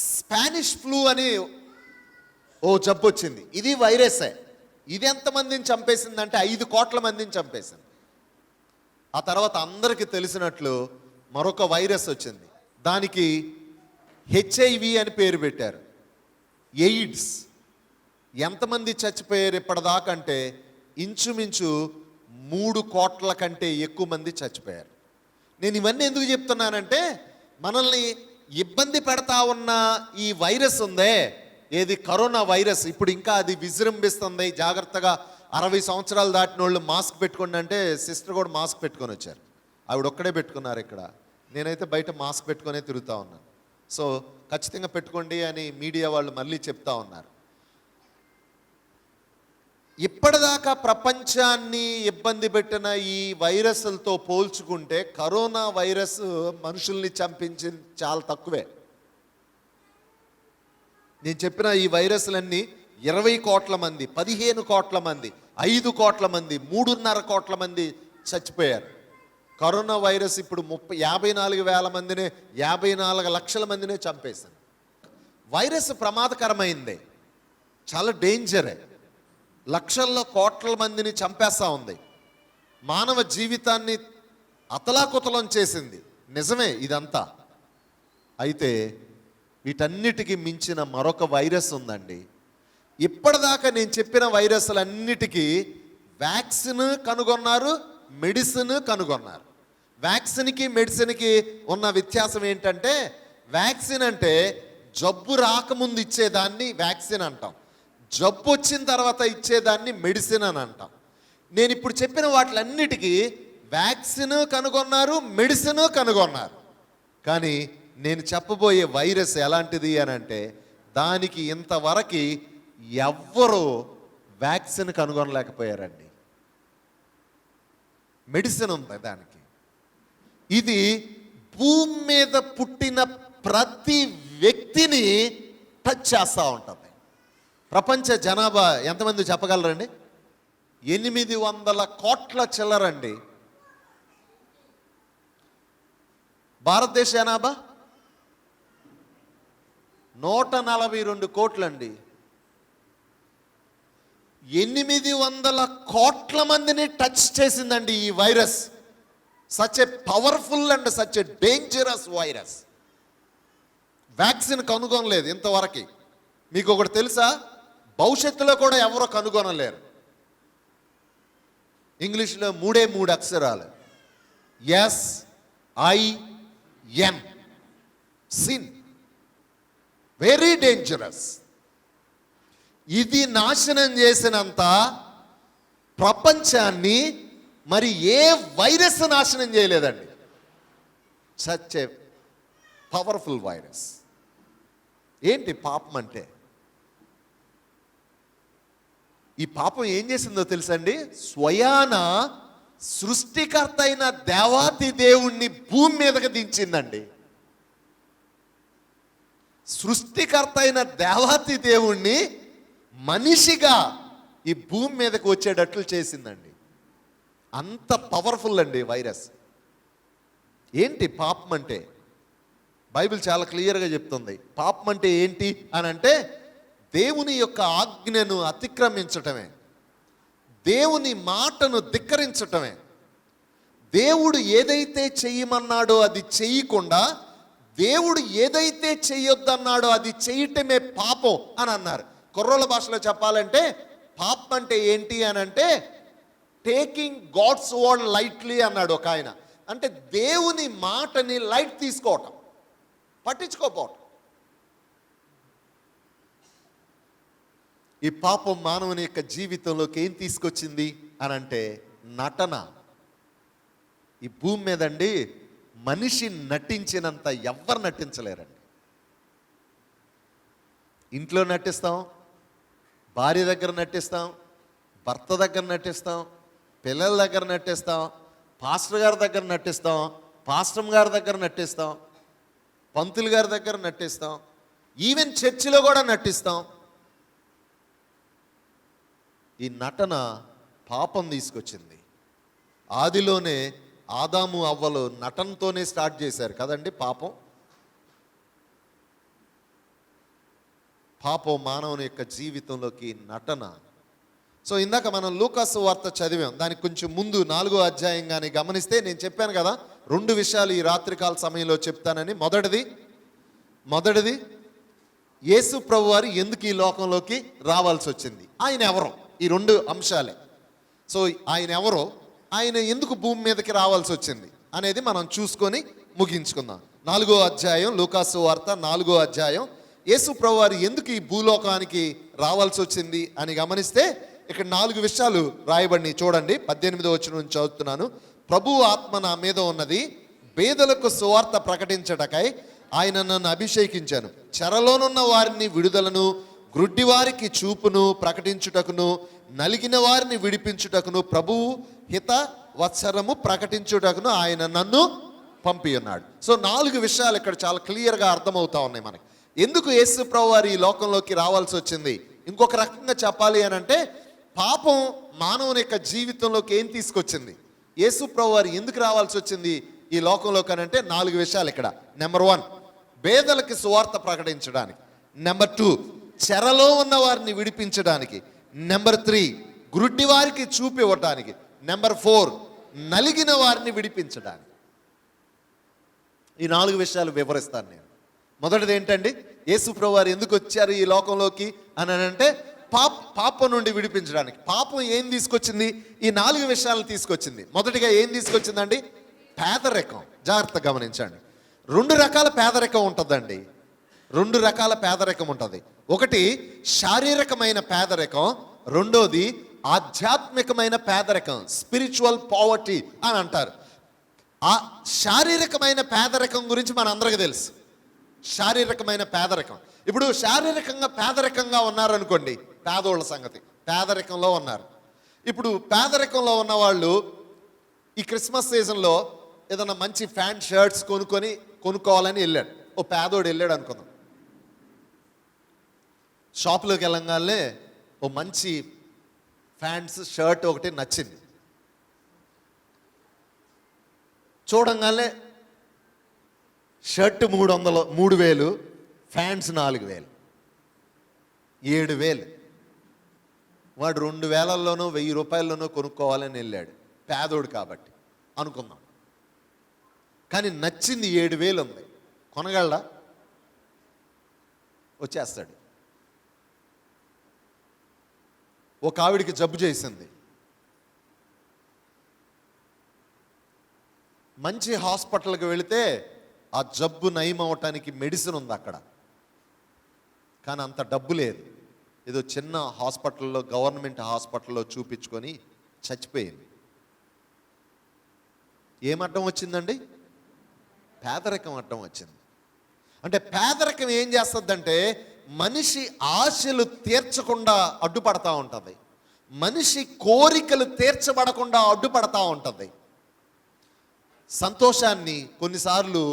స్పానిష్ ఫ్లూ అని ఓ జబ్బు వచ్చింది, ఇది వైరసే. ఇది ఎంతమందిని చంపేసిందంటే 5 కోట్ల మందిని చంపేసింది. ఆ తర్వాత అందరికీ తెలిసినట్లు మరొక వైరస్ వచ్చింది, దానికి HIV అని పేరు పెట్టారు, ఎయిడ్స్. ఎంతమంది చచ్చిపోయారు ఇప్పటిదాకా అంటే ఇంచుమించు 3 కోట్ల కంటే ఎక్కువ మంది చచ్చిపోయారు. నేను ఇవన్నీ ఎందుకు చెప్తున్నానంటే మనల్ని ఇబ్బంది పెడతా ఉన్న ఈ వైరస్ ఉందే, ఏది కరోనా వైరస్, ఇప్పుడు ఇంకా అది విజృంభిస్తుంది. జాగ్రత్తగా 60 సంవత్సరాలు దాటిన వాళ్ళు మాస్క్ పెట్టుకోండి అంటే సిస్టర్ కూడా మాస్క్ పెట్టుకొని వచ్చారు. ఆవిడ ఒక్కడే పెట్టుకున్నారు ఇక్కడ, నేనైతే బయట మాస్క్ పెట్టుకునే తిరుగుతూ ఉన్నాను. సో ఖచ్చితంగా పెట్టుకోండి అని మీడియా వాళ్ళు మళ్ళీ చెప్తా ఉన్నారు. ఇప్పటిదాకా ప్రపంచాన్ని ఇబ్బంది పెట్టిన ఈ వైరస్లతో పోల్చుకుంటే కరోనా వైరస్ మనుషుల్ని చంపించింది చాలా తక్కువే. నేను చెప్పిన ఈ వైరస్లన్నీ 20 కోట్ల మంది, 15 కోట్ల మంది, 5 కోట్ల మంది, 3.5 కోట్ల మంది చచ్చిపోయారు. కరోనా వైరస్ ఇప్పుడు 54,000 మందినే, 54 లక్షల మందినే చంపేసింది. వైరస్ ప్రమాదకరమైంది, చాలా డేంజరే. లక్షల్లో కోట్ల మందిని చంపేస్తూ ఉంది, మానవ జీవితాన్ని అతలాకుతలం చేసింది. నిజమే ఇదంతా. అయితే వీటన్నిటికీ మించిన మరొక వైరస్ ఉందండి. ఇప్పటిదాకా నేను చెప్పిన వైరస్లన్నిటికీ వ్యాక్సిన్ కనుగొన్నారు, మెడిసిన్ కనుగొన్నారు. వ్యాక్సిన్కి మెడిసిన్కి ఉన్న వ్యత్యాసం ఏంటంటే, వ్యాక్సిన్ అంటే జబ్బు రాకముందు ఇచ్చేదాన్ని వ్యాక్సిన్ అంటాం, జబ్బు వచ్చిన తర్వాత ఇచ్చేదాన్ని మెడిసిన్ అని అంటాం. నేను ఇప్పుడు చెప్పిన వాటిలన్నిటికీ వ్యాక్సిన్ కనుగొన్నారు, మెడిసిన్ కనుగొన్నారు. కానీ నేను చెప్పబోయే వైరస్ ఎలాంటిది అని అంటే, దానికి ఇంతవరకు ఎవ్వరూ వ్యాక్సిన్ కనుగొనలేకపోయారండి. మెడిసిన్ ఉంది దానికి. ఇది భూమి మీద పుట్టిన ప్రతి వ్యక్తిని టచ్ చేస్తూ ఉంటుంది. ప్రపంచ జనాభా ఎంతమంది చెప్పగలరండి? 800 కోట్ల చిల్లరండి. భారతదేశ జనాభా 142 కోట్లండి. 800 కోట్ల మందిని టచ్ చేసిందండి ఈ virus. Such a powerful and such a dangerous virus. Vaccine కనుగొనలేదు ఇంతవరకు. మీకు ఒకటి తెలుసా? భవిష్యత్తులో కూడా ఎవరో కనుగొనలేరు. ఇంగ్లీష్లో 3 అక్షరాలు, SIN, సిన్. Very dangerous. ఇది నాశనం చేసినంత ప్రపంచాన్ని మరి ఏ వైరస్ నాశనం చేయలేదండి. Such a powerful virus. ఏంటి పాపం అంటే? ఈ పాపం ఏం చేసిందో తెలుసండి? స్వయాన సృష్టికర్త అయిన దేవాతి దేవుణ్ణి భూమి మీదకి దించిందండి. సృష్టికర్త అయిన దేవాతి దేవుణ్ణి మనిషిగా ఈ భూమి మీదకి వచ్చేటట్లు చేసిందండి. అంత పవర్ఫుల్ అండి వైరస్. ఏంటి పాపం అంటే? బైబిల్ చాలా క్లియర్గా చెప్తుంది. పాపం అంటే ఏంటి అని అంటే దేవుని యొక్క ఆజ్ఞను అతిక్రమించటమే, దేవుని మాటను ధిక్కరించటమే. దేవుడు ఏదైతే చెయ్యమన్నాడో అది చెయ్యకుండా దేవుడు ఏదైతే చెయ్యొద్దన్నాడో అది చేయటమే పాపం అని అన్నారు. కుర్రోళ్ళ భాషలో చెప్పాలంటే పాపం అంటే ఏంటి అని అంటే టేకింగ్ గాడ్స్ వర్డ్ లైట్లీ అన్నాడు ఒక ఆయన. అంటే దేవుని మాటని లైట్ తీసుకోవటం, పట్టించుకోపోవటం. ఈ పాపం మానవుని యొక్క జీవితంలోకి ఏం తీసుకొచ్చింది అని అంటే నటన. ఈ భూమి మీదండి మనిషి నటించినంత ఎవ్వరు నటించలేరండి. ఇంట్లో నటిస్తాం, భార్య దగ్గర నటిస్తాం, భర్త దగ్గర నటిస్తాం, పిల్లల దగ్గర నటిస్తాం, పాస్టర్ గారి దగ్గర నటిస్తాం, పాస్టర్ గారి దగ్గర నటిస్తాం, పంతులు గారి దగ్గర నటిస్తాం, ఈవెన్ చర్చిలో కూడా నటిస్తాం. ఈ నటన పాపం తీసుకొచ్చింది. ఆదిలోనే ఆదాము అవ్వలు నటనతోనే స్టార్ట్ చేశారు కదండి పాపం. పాపం మానవుని యొక్క జీవితంలోకి నటన. సో ఇందాక మనం లూకాసు వార్త చదివాం. దానికి కొంచెం ముందు 4వ అధ్యాయం కానీ గమనిస్తే నేను చెప్పాను కదా 2 విషయాలు ఈ రాత్రికాల సమయంలో చెప్తానని. మొదటిది యేసు ప్రభు వారు ఎందుకు ఈ లోకంలోకి రావాల్సి వచ్చింది, ఆయన ఎవరో, ఈ 2 అంశాలే. సో ఆయన ఎవరో, ఆయన ఎందుకు భూమి మీదకి రావాల్సి వచ్చింది అనేది మనం చూసుకొని ముగించుకుందాం. 4వ అధ్యాయం లూకాసు వార్త 4వ అధ్యాయం. యేసు ప్రభు వారు ఎందుకు ఈ భూలోకానికి రావాల్సి వచ్చింది అని గమనిస్తే ఇక్కడ 4 విషయాలు రాయబడినాయి. చూడండి, 18వ వచనం నుంచి చదువుతున్నాను. ప్రభువు ఆత్మ నా మీద ఉన్నది, పేదలకు సువార్త ప్రకటించటకై ఆయన నన్ను అభిషేకించాను. చెరలోనున్న వారిని విడుదలను, గ్రుడ్డి వారికి చూపును ప్రకటించుటకును, నలిగిన వారిని విడిపించుటకును, ప్రభువు హిత వత్సరము ప్రకటించుటకును ఆయన నన్ను పంపి ఉన్నాడు. సో 4 విషయాలు ఇక్కడ చాలా క్లియర్గా అర్థమవుతా ఉన్నాయి మనకి. ఎందుకు యేసు ప్రభు వారు ఈ లోకంలోకి రావాల్సి వచ్చింది? ఇంకొక రకంగా చెప్పాలి అని అంటే పాపం మానవుని యొక్క జీవితంలోకి ఏం తీసుకొచ్చింది, యేసు ప్రభు వారు ఎందుకు రావాల్సి వచ్చింది ఈ లోకంలోకి అని అంటే 4 విషయాలు ఇక్కడ. నెంబర్ 1, పేదలకి సువార్త ప్రకటించడానికి. నెంబర్ 2, చెరలో ఉన్న వారిని విడిపించడానికి. నెంబర్ 3, గురుడ్డి వారికి చూపు ఇవ్వటానికి. నెంబర్ 4, నలిగిన వారిని విడిపించడానికి. ఈ 4 విషయాలు వివరిస్తాను నేను. మొదటిది ఏంటండి, యేసు ప్రభు వారు ఎందుకు వచ్చారు ఈ లోకంలోకి అని అంటే పాపం నుండి విడిపించడానికి. పాపం ఏం తీసుకొచ్చింది? ఈ 4 విషయాలు తీసుకొచ్చింది. మొదటిగా ఏం తీసుకొచ్చిందండి? పేదరికం. జాగ్రత్త గమనించండి. 2 రకాల పేదరికం ఉంటుందండి. 2 రకాల పేదరికం ఉంటుంది. ఒకటి శారీరకమైన పేదరికం, రెండోది ఆధ్యాత్మికమైన పేదరికం, స్పిరిచువల్ పావర్టీ అని అంటారు. ఆ శారీరకమైన పేదరికం గురించి మన అందరికీ తెలుసు. శారీరకమైన పేదరికం, ఇప్పుడు శారీరకంగా పేదరికంగా ఉన్నారనుకోండి, పేదోళ్ళ సంగతి పేదరికంలో ఉన్నారు. ఇప్పుడు పేదరికంలో ఉన్న వాళ్ళు ఈ క్రిస్మస్ సీజన్లో ఏదైనా మంచి ప్యాంట్ షర్ట్స్ కొనుక్కోవాలని వెళ్ళాడు. ఓ పేదోడు వెళ్ళాడు అనుకుందాం. షాప్లోకి వెళ్ళంగానే ఓ మంచి ప్యాంట్స్ షర్ట్ ఒకటి నచ్చింది. చూడంగానే షర్ట్ 3,000, ప్యాంట్స్ 4,000, 7,000. వాడు 2,000లోనో 1,000 రూపాయల్లోనో కొనుక్కోవాలని వెళ్ళాడు, పేదోడు కాబట్టి అనుకుందాం. కానీ నచ్చింది 7,000 ఉంది. కొనగలడా? వచ్చేస్తాడు. ఒక ఆవిడికి జబ్బు చేసింది. మంచి హాస్పిటల్కి వెళితే ఆ జబ్బు నయం అవటానికి మెడిసిన్ ఉంది అక్కడ, కానీ అంత డబ్బు లేదు. ఏదో చిన్న హాస్పిటల్లో, గవర్నమెంట్ హాస్పిటల్లో చూపించుకొని చచ్చిపోయింది. ఏం అడ్డం వచ్చిందండి? పేదరికం అడ్డం వచ్చింది. అంటే పేదరికం ఏం చేస్తుందంటే మనిషి ఆశలు తీర్చకుండా అడ్డుపడతా ఉంటుంది, మనిషి కోరికలు తీర్చబడకుండా అడ్డుపడతా ఉంటుంది. సంతోషాన్ని కొన్నిసార్లు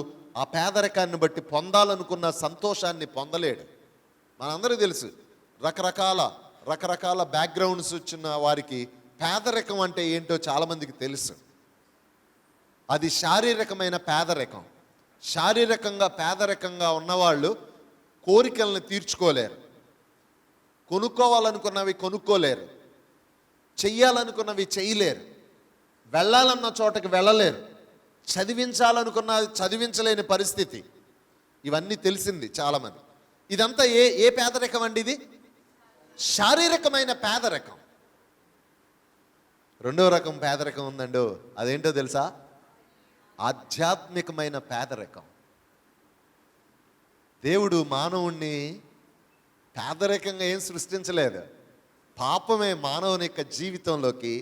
ఆ పేదరికాన్ని బట్టి పొందాలనుకున్న సంతోషాన్ని పొందలేడు. మనందరికీ తెలుసు, రకరకాల బ్యాక్గ్రౌండ్స్ వచ్చిన వారికి పేదరికం అంటే ఏంటో చాలామందికి తెలుసు. అది శారీరకమైన పేదరికం. శారీరకంగా పేదరికంగా ఉన్నవాళ్ళు కోరికలను తీర్చుకోలేరు, కొనుక్కోవాలనుకున్నవి కొనుక్కోలేరు, చెయ్యాలనుకున్నవి చేయలేరు, వెళ్ళాలన్న చోటకి వెళ్ళలేరు, చదివించాలనుకున్నది చదివించలేని పరిస్థితి. ఇవన్నీ తెలిసింది చాలామంది. ఇదంతా ఏ పేదరికం అండి? ఇది శారీరకమైన పేదరికం. రెండవ రకం పేదరికం ఉందండో, అదేంటో తెలుసా? ఆధ్యాత్మికమైన పేదరికం. దేవుడు మానవుణ్ణి పేదరికంగా ఏం సృష్టించలేదు. పాపమే మానవుని యొక్క జీవితంలోకి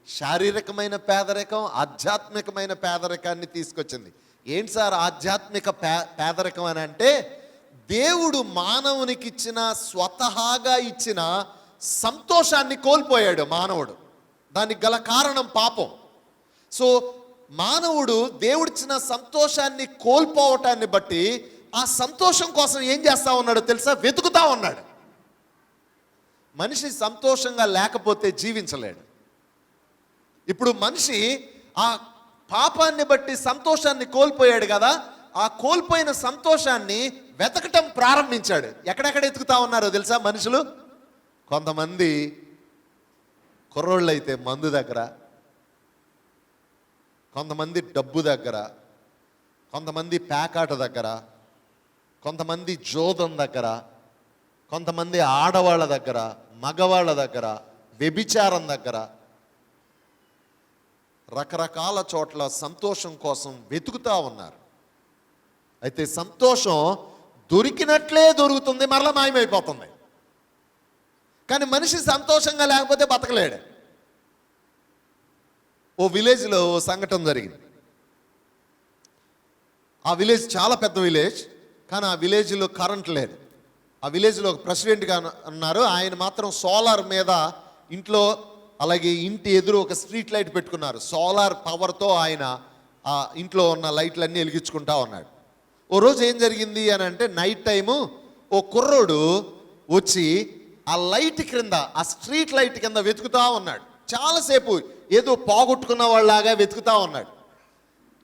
శారీరకమైన పేదరికం, ఆధ్యాత్మికమైన పేదరికాన్ని తీసుకొచ్చింది. ఏంటి సార్ ఆధ్యాత్మిక పేదరికం అని అంటే, దేవుడు మానవునికి ఇచ్చిన, స్వతహాగా ఇచ్చిన సంతోషాన్ని కోల్పోయాడు మానవుడు. దానికి గల కారణం పాపం. సో మానవుడు దేవుడిచ్చిన సంతోషాన్ని కోల్పోవటాన్ని బట్టి ఆ సంతోషం కోసం ఏం చేస్తా ఉన్నాడో తెలుసా? వెతుకుతా ఉన్నాడు. మనిషి సంతోషంగా లేకపోతే జీవించలేడు. ఇప్పుడు మనిషి ఆ పాపాన్ని బట్టి సంతోషాన్ని కోల్పోయాడు కదా, ఆ కోల్పోయిన సంతోషాన్ని వెతకటం ప్రారంభించాడు. ఎక్కడెక్కడ వెతుకుతా ఉన్నారో తెలుసా మనుషులు? కొంతమంది కుర్రోళ్ళు అయితే మందు దగ్గర, కొంతమంది డబ్బు దగ్గర, కొంతమంది పేకాట దగ్గర, కొంతమంది జోదం దగ్గర, కొంతమంది ఆడవాళ్ళ దగ్గర, మగవాళ్ళ దగ్గర, వ్యభిచారం దగ్గర, రకరకాల చోట్ల సంతోషం కోసం వెతుకుతా ఉన్నారు. అయితే సంతోషం దొరికినట్లే దొరుకుతుంది, మరలా మాయమైపోతుంది. కానీ మనిషి సంతోషంగా లేకపోతే బతకలేడు. ఓ విలేజ్లో ఓ సంఘటన జరిగింది. ఆ విలేజ్ చాలా పెద్ద విలేజ్, కానీ ఆ విలేజ్లో కరెంట్ లేదు. ఆ విలేజ్లో ఒక ప్రెసిడెంట్గా ఉన్నారు. ఆయన మాత్రం సోలార్ మీద ఇంట్లో, అలాగే ఇంటి ఎదురు ఒక స్ట్రీట్ లైట్ పెట్టుకున్నారు. సోలార్ పవర్తో ఆయన ఆ ఇంట్లో ఉన్న లైట్లన్నీ వెలిగించుకుంటా ఉన్నాడు. ఓ రోజు ఏం జరిగింది అని అంటే, నైట్ టైము ఓ కుర్రోడు వచ్చి ఆ లైట్ క్రింద, ఆ స్ట్రీట్ లైట్ కింద వెతుకుతా ఉన్నాడు. చాలాసేపు ఏదో పోగొట్టుకున్న వాళ్ళలాగా వెతుకుతా ఉన్నాడు.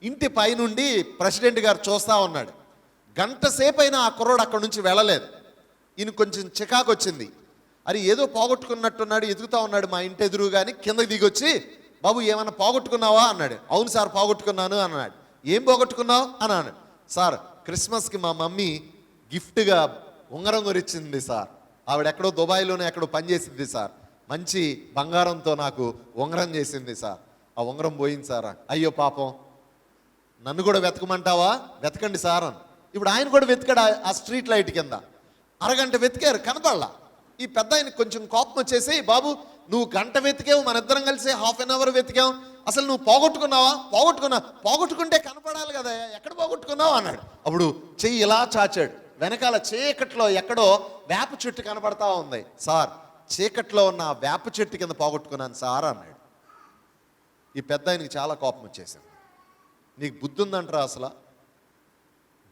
ఇంటి పైనుండి ప్రెసిడెంట్ గారు చూస్తూ ఉన్నాడు. గంట సేపు అయినా ఆ కుర్రోడు అక్కడి నుంచి వెళ్ళలేదు. ఈయన కొంచెం చికాకు వచ్చింది. అది ఏదో పోగొట్టుకున్నట్టున్నాడు, ఎదుగుతూ ఉన్నాడు మా ఇంటి ఎదురు. కానీ కిందకి దిగొచ్చి, బాబు ఏమన్నా పోగొట్టుకున్నావా అన్నాడు. అవును సార్ పోగొట్టుకున్నాను అన్నాడు. ఏం పోగొట్టుకున్నావు అన్నాడు. సార్ క్రిస్మస్కి మా మమ్మీ గిఫ్ట్గా ఉంగరం కొనిచ్చింది సార్. ఆవిడ ఎక్కడో దుబాయ్లోనే ఎక్కడో పనిచేసింది సార్. మంచి బంగారంతో నాకు ఉంగరం చేసింది సార్. ఆ ఉంగరం పోయింది సార్. అయ్యో పాపం, నన్ను కూడా వెతకమంటావా? వెతకండి సార్ అని. ఇప్పుడు ఆయన కూడా వెతికాడు ఆ స్ట్రీట్ లైట్ కింద. అరగంట వెతికారు, కనపడలా. ఈ పెద్ద ఆయనకి కొంచెం కోపం వచ్చేసి, బాబు నువ్వు గంట వెతికావు, మన ఇద్దరం కలిసి ½ an hour వెతికాం, అసలు నువ్వు పోగొట్టుకున్నావా? పోగొట్టుకుంటే కనపడాలి కదా, ఎక్కడ పోగొట్టుకున్నావు అన్నాడు. అప్పుడు చెయ్యి ఇలా చాచాడు. వెనకాల చీకట్లో ఎక్కడో వేప చెట్టు కనపడతా ఉంది. సార్ చీకట్లో ఉన్న ఆ వేప చెట్టు కింద పోగొట్టుకున్నాను సార్ అన్నాడు. ఈ పెద్ద ఆయనకి చాలా కోపం వచ్చేసింది. నీకు బుద్ధి ఉందంటారా? అసలు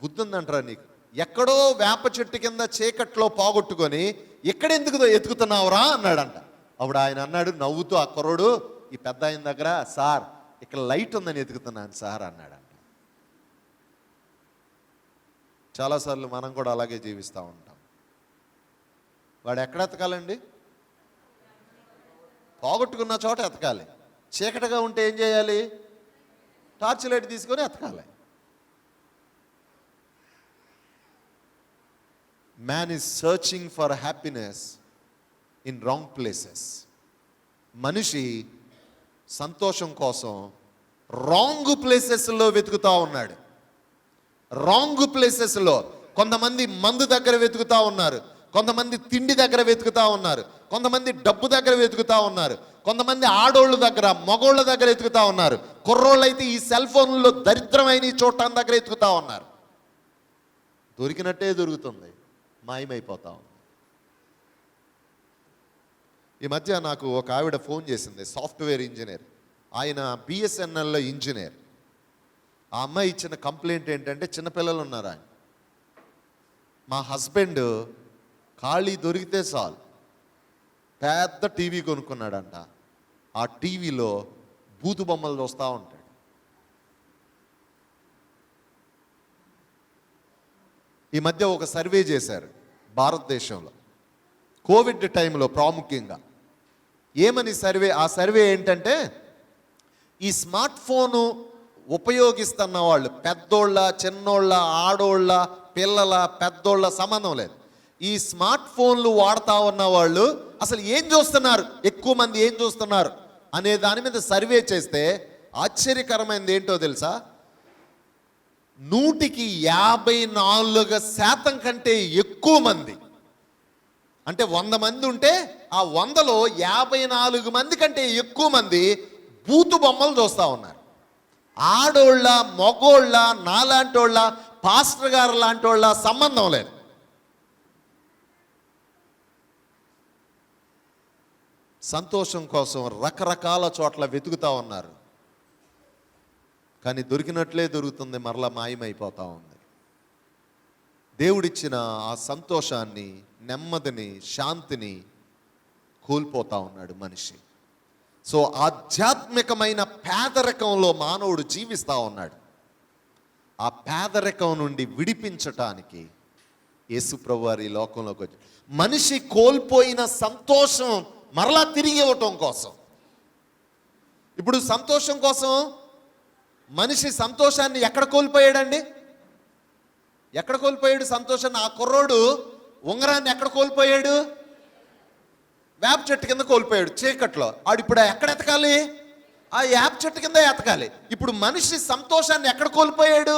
బుద్ధి ఉందంటారా నీకు? ఎక్కడో వేప చెట్టు కింద చీకట్లో పోగొట్టుకొని ఎక్కడెందుకు ఎతుకుతున్నావురా అన్నాడంట. అప్పుడు ఆయన అన్నాడు నవ్వుతూ, ఆ కుర్రోడు ఈ పెద్ద ఆయన దగ్గర, సార్ ఇక్కడ లైట్ ఉందని ఎతుకుతున్నాను సార్ అన్నాడంట. చాలాసార్లు మనం కూడా అలాగే జీవిస్తూ ఉంటాం. వాడు ఎక్కడ ఎతకాలండి? పోగొట్టుకున్న చోట ఎతకాలి. చీకటిగా ఉంటే ఏం చేయాలి? టార్చ్ లైట్ తీసుకొని ఎతకాలి. Man is searching for happiness in wrong places. మనిషి సంతోషం కోసం రాంగ్ ప్లేసెస్లో వెతుకుతూ ఉన్నాడు. రాంగ్ ప్లేసెస్లో కొంతమంది మందు దగ్గర వెతుకుతూ ఉన్నారు, కొంతమంది తిండి దగ్గర వెతుకుతూ ఉన్నారు, కొంతమంది డబ్బు దగ్గర వెతుకుతూ ఉన్నారు, కొంతమంది ఆడోళ్ళ దగ్గర మగోళ్ళ దగ్గర వెతుకుతూ ఉన్నారు, కుర్రోళ్ళు అయితే ఈ సెల్ ఫోన్లో దరిద్రమైన చూడటానికి దగ్గర వెతుకుతూ ఉన్నారు. దొరికినట్టే దొరుకుతుంది, మాయమైపోతా ఉంది. ఈ మధ్య నాకు ఒక ఆవిడ ఫోన్ చేసింది, సాఫ్ట్వేర్ ఇంజనీర్. ఆయన బిఎస్ఎన్ఎల్లో ఇంజనీర్. ఆ అమ్మాయి ఇచ్చిన కంప్లైంట్ ఏంటంటే, చిన్నపిల్లలు ఉన్నారు ఆయన, మా హస్బెండ్ ఖాళీ దొరికితే చాలు పెద్ద టీవీ కొనుక్కున్నాడంట. ఆ టీవీలో బూతు బొమ్మలు చూస్తూ ఉంటాడు. ఈ మధ్య ఒక సర్వే చేశారు భారతదేశంలో, కోవిడ్ టైంలో ప్రాముఖ్యంగా. ఏమని సర్వే? ఆ సర్వే ఏంటంటే, ఈ స్మార్ట్ ఫోను ఉపయోగిస్తున్న వాళ్ళు పెద్దోళ్ళ, చిన్నోళ్ళ, ఆడోళ్ళ, పిల్లల, పెద్దోళ్ళ సంబంధం లేదు. ఈ స్మార్ట్ ఫోన్లు వాడుతూ ఉన్న వాళ్ళు అసలు ఏం చూస్తున్నారు, ఎక్కువ మంది ఏం చూస్తున్నారు అనే దాని మీద సర్వే చేస్తే ఆశ్చర్యకరమైనది ఏంటో తెలుసా? 54% కంటే ఎక్కువ మంది, అంటే 100 మంది ఉంటే ఆ 100లో 54 మంది కంటే ఎక్కువ మంది బూతు బొమ్మలు చూస్తూ ఉన్నారు. ఆడోళ్ళ, మగోళ్ళ, నాలాంటోళ్ళ, పాస్టర్ గారు లాంటి వాళ్ళ సంబంధం లేదు. సంతోషం కోసం రకరకాల చోట్ల వెతుకుతూ ఉన్నారు, కానీ దొరికినట్లే దొరుకుతుంది, మరలా మాయమైపోతూ ఉంది. దేవుడిచ్చిన ఆ సంతోషాన్ని, నెమ్మదిని, శాంతిని కోల్పోతూ ఉన్నాడు మనిషి. సో ఆధ్యాత్మికమైన పేదరికంలో మానవుడు జీవిస్తూ ఉన్నాడు. ఆ పేదరికం నుండి విడిపించటానికి యేసుప్రభు వారు ఈ లోకంలోకి వచ్చి మనిషి కోల్పోయిన సంతోషం మరలా తిరిగి ఇవ్వటం కోసం. ఇప్పుడు సంతోషం కోసం మనిషి సంతోషాన్ని ఎక్కడ కోల్పోయాడండి? ఎక్కడ కోల్పోయాడు సంతోషాన్ని? ఆ కుర్రోడు ఉంగరాన్ని ఎక్కడ కోల్పోయాడు? వేప చెట్టు కింద కోల్పోయాడు చీకట్లో. ఆడు ఇప్పుడు ఎక్కడ ఎతకాలి? ఆ వేప చెట్టు కింద ఎతకాలి. ఇప్పుడు మనిషి సంతోషాన్ని ఎక్కడ కోల్పోయాడు?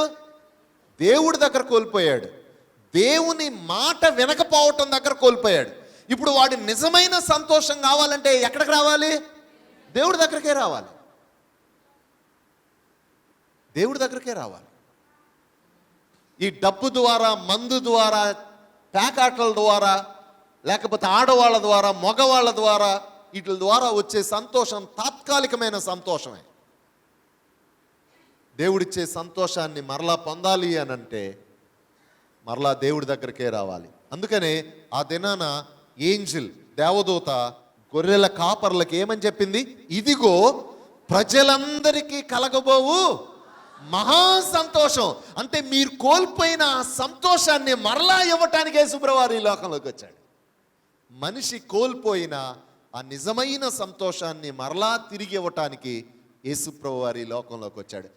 దేవుడి దగ్గర కోల్పోయాడు. దేవుని మాట వినకపోవటం దగ్గర కోల్పోయాడు. ఇప్పుడు వాడి నిజమైన సంతోషం కావాలంటే ఎక్కడికి రావాలి? దేవుడి దగ్గరికే రావాలి. దేవుడి దగ్గరికే రావాలి. ఈ డబ్బు ద్వారా, మందు ద్వారా, పేకాటల ద్వారా, లేకపోతే ఆడవాళ్ళ ద్వారా, మగవాళ్ళ ద్వారా, వీటి ద్వారా వచ్చే సంతోషం తాత్కాలికమైన సంతోషమే. దేవుడిచ్చే సంతోషాన్ని మరలా పొందాలి అని అంటే మరలా దేవుడి దగ్గరికే రావాలి. అందుకనే ఆ దినాన ఏంజిల్, దేవదూత, గొర్రెల కాపర్లకు ఏమని చెప్పింది? ఇదిగో ప్రజలందరికీ కలగబోవు మహా సంతోషం. అంటే మీరు కోల్పోయిన ఆ సంతోషాన్ని మరలా ఇవ్వటానికి యేసుప్రభువారు ఈ లోకంలోకి వచ్చాడు. మనిషి కోల్పోయిన ఆ నిజమైన సంతోషాన్ని మరలా తిరిగి ఇవ్వటానికి యేసుప్రభువారు ఈ లోకంలోకి వచ్చాడు.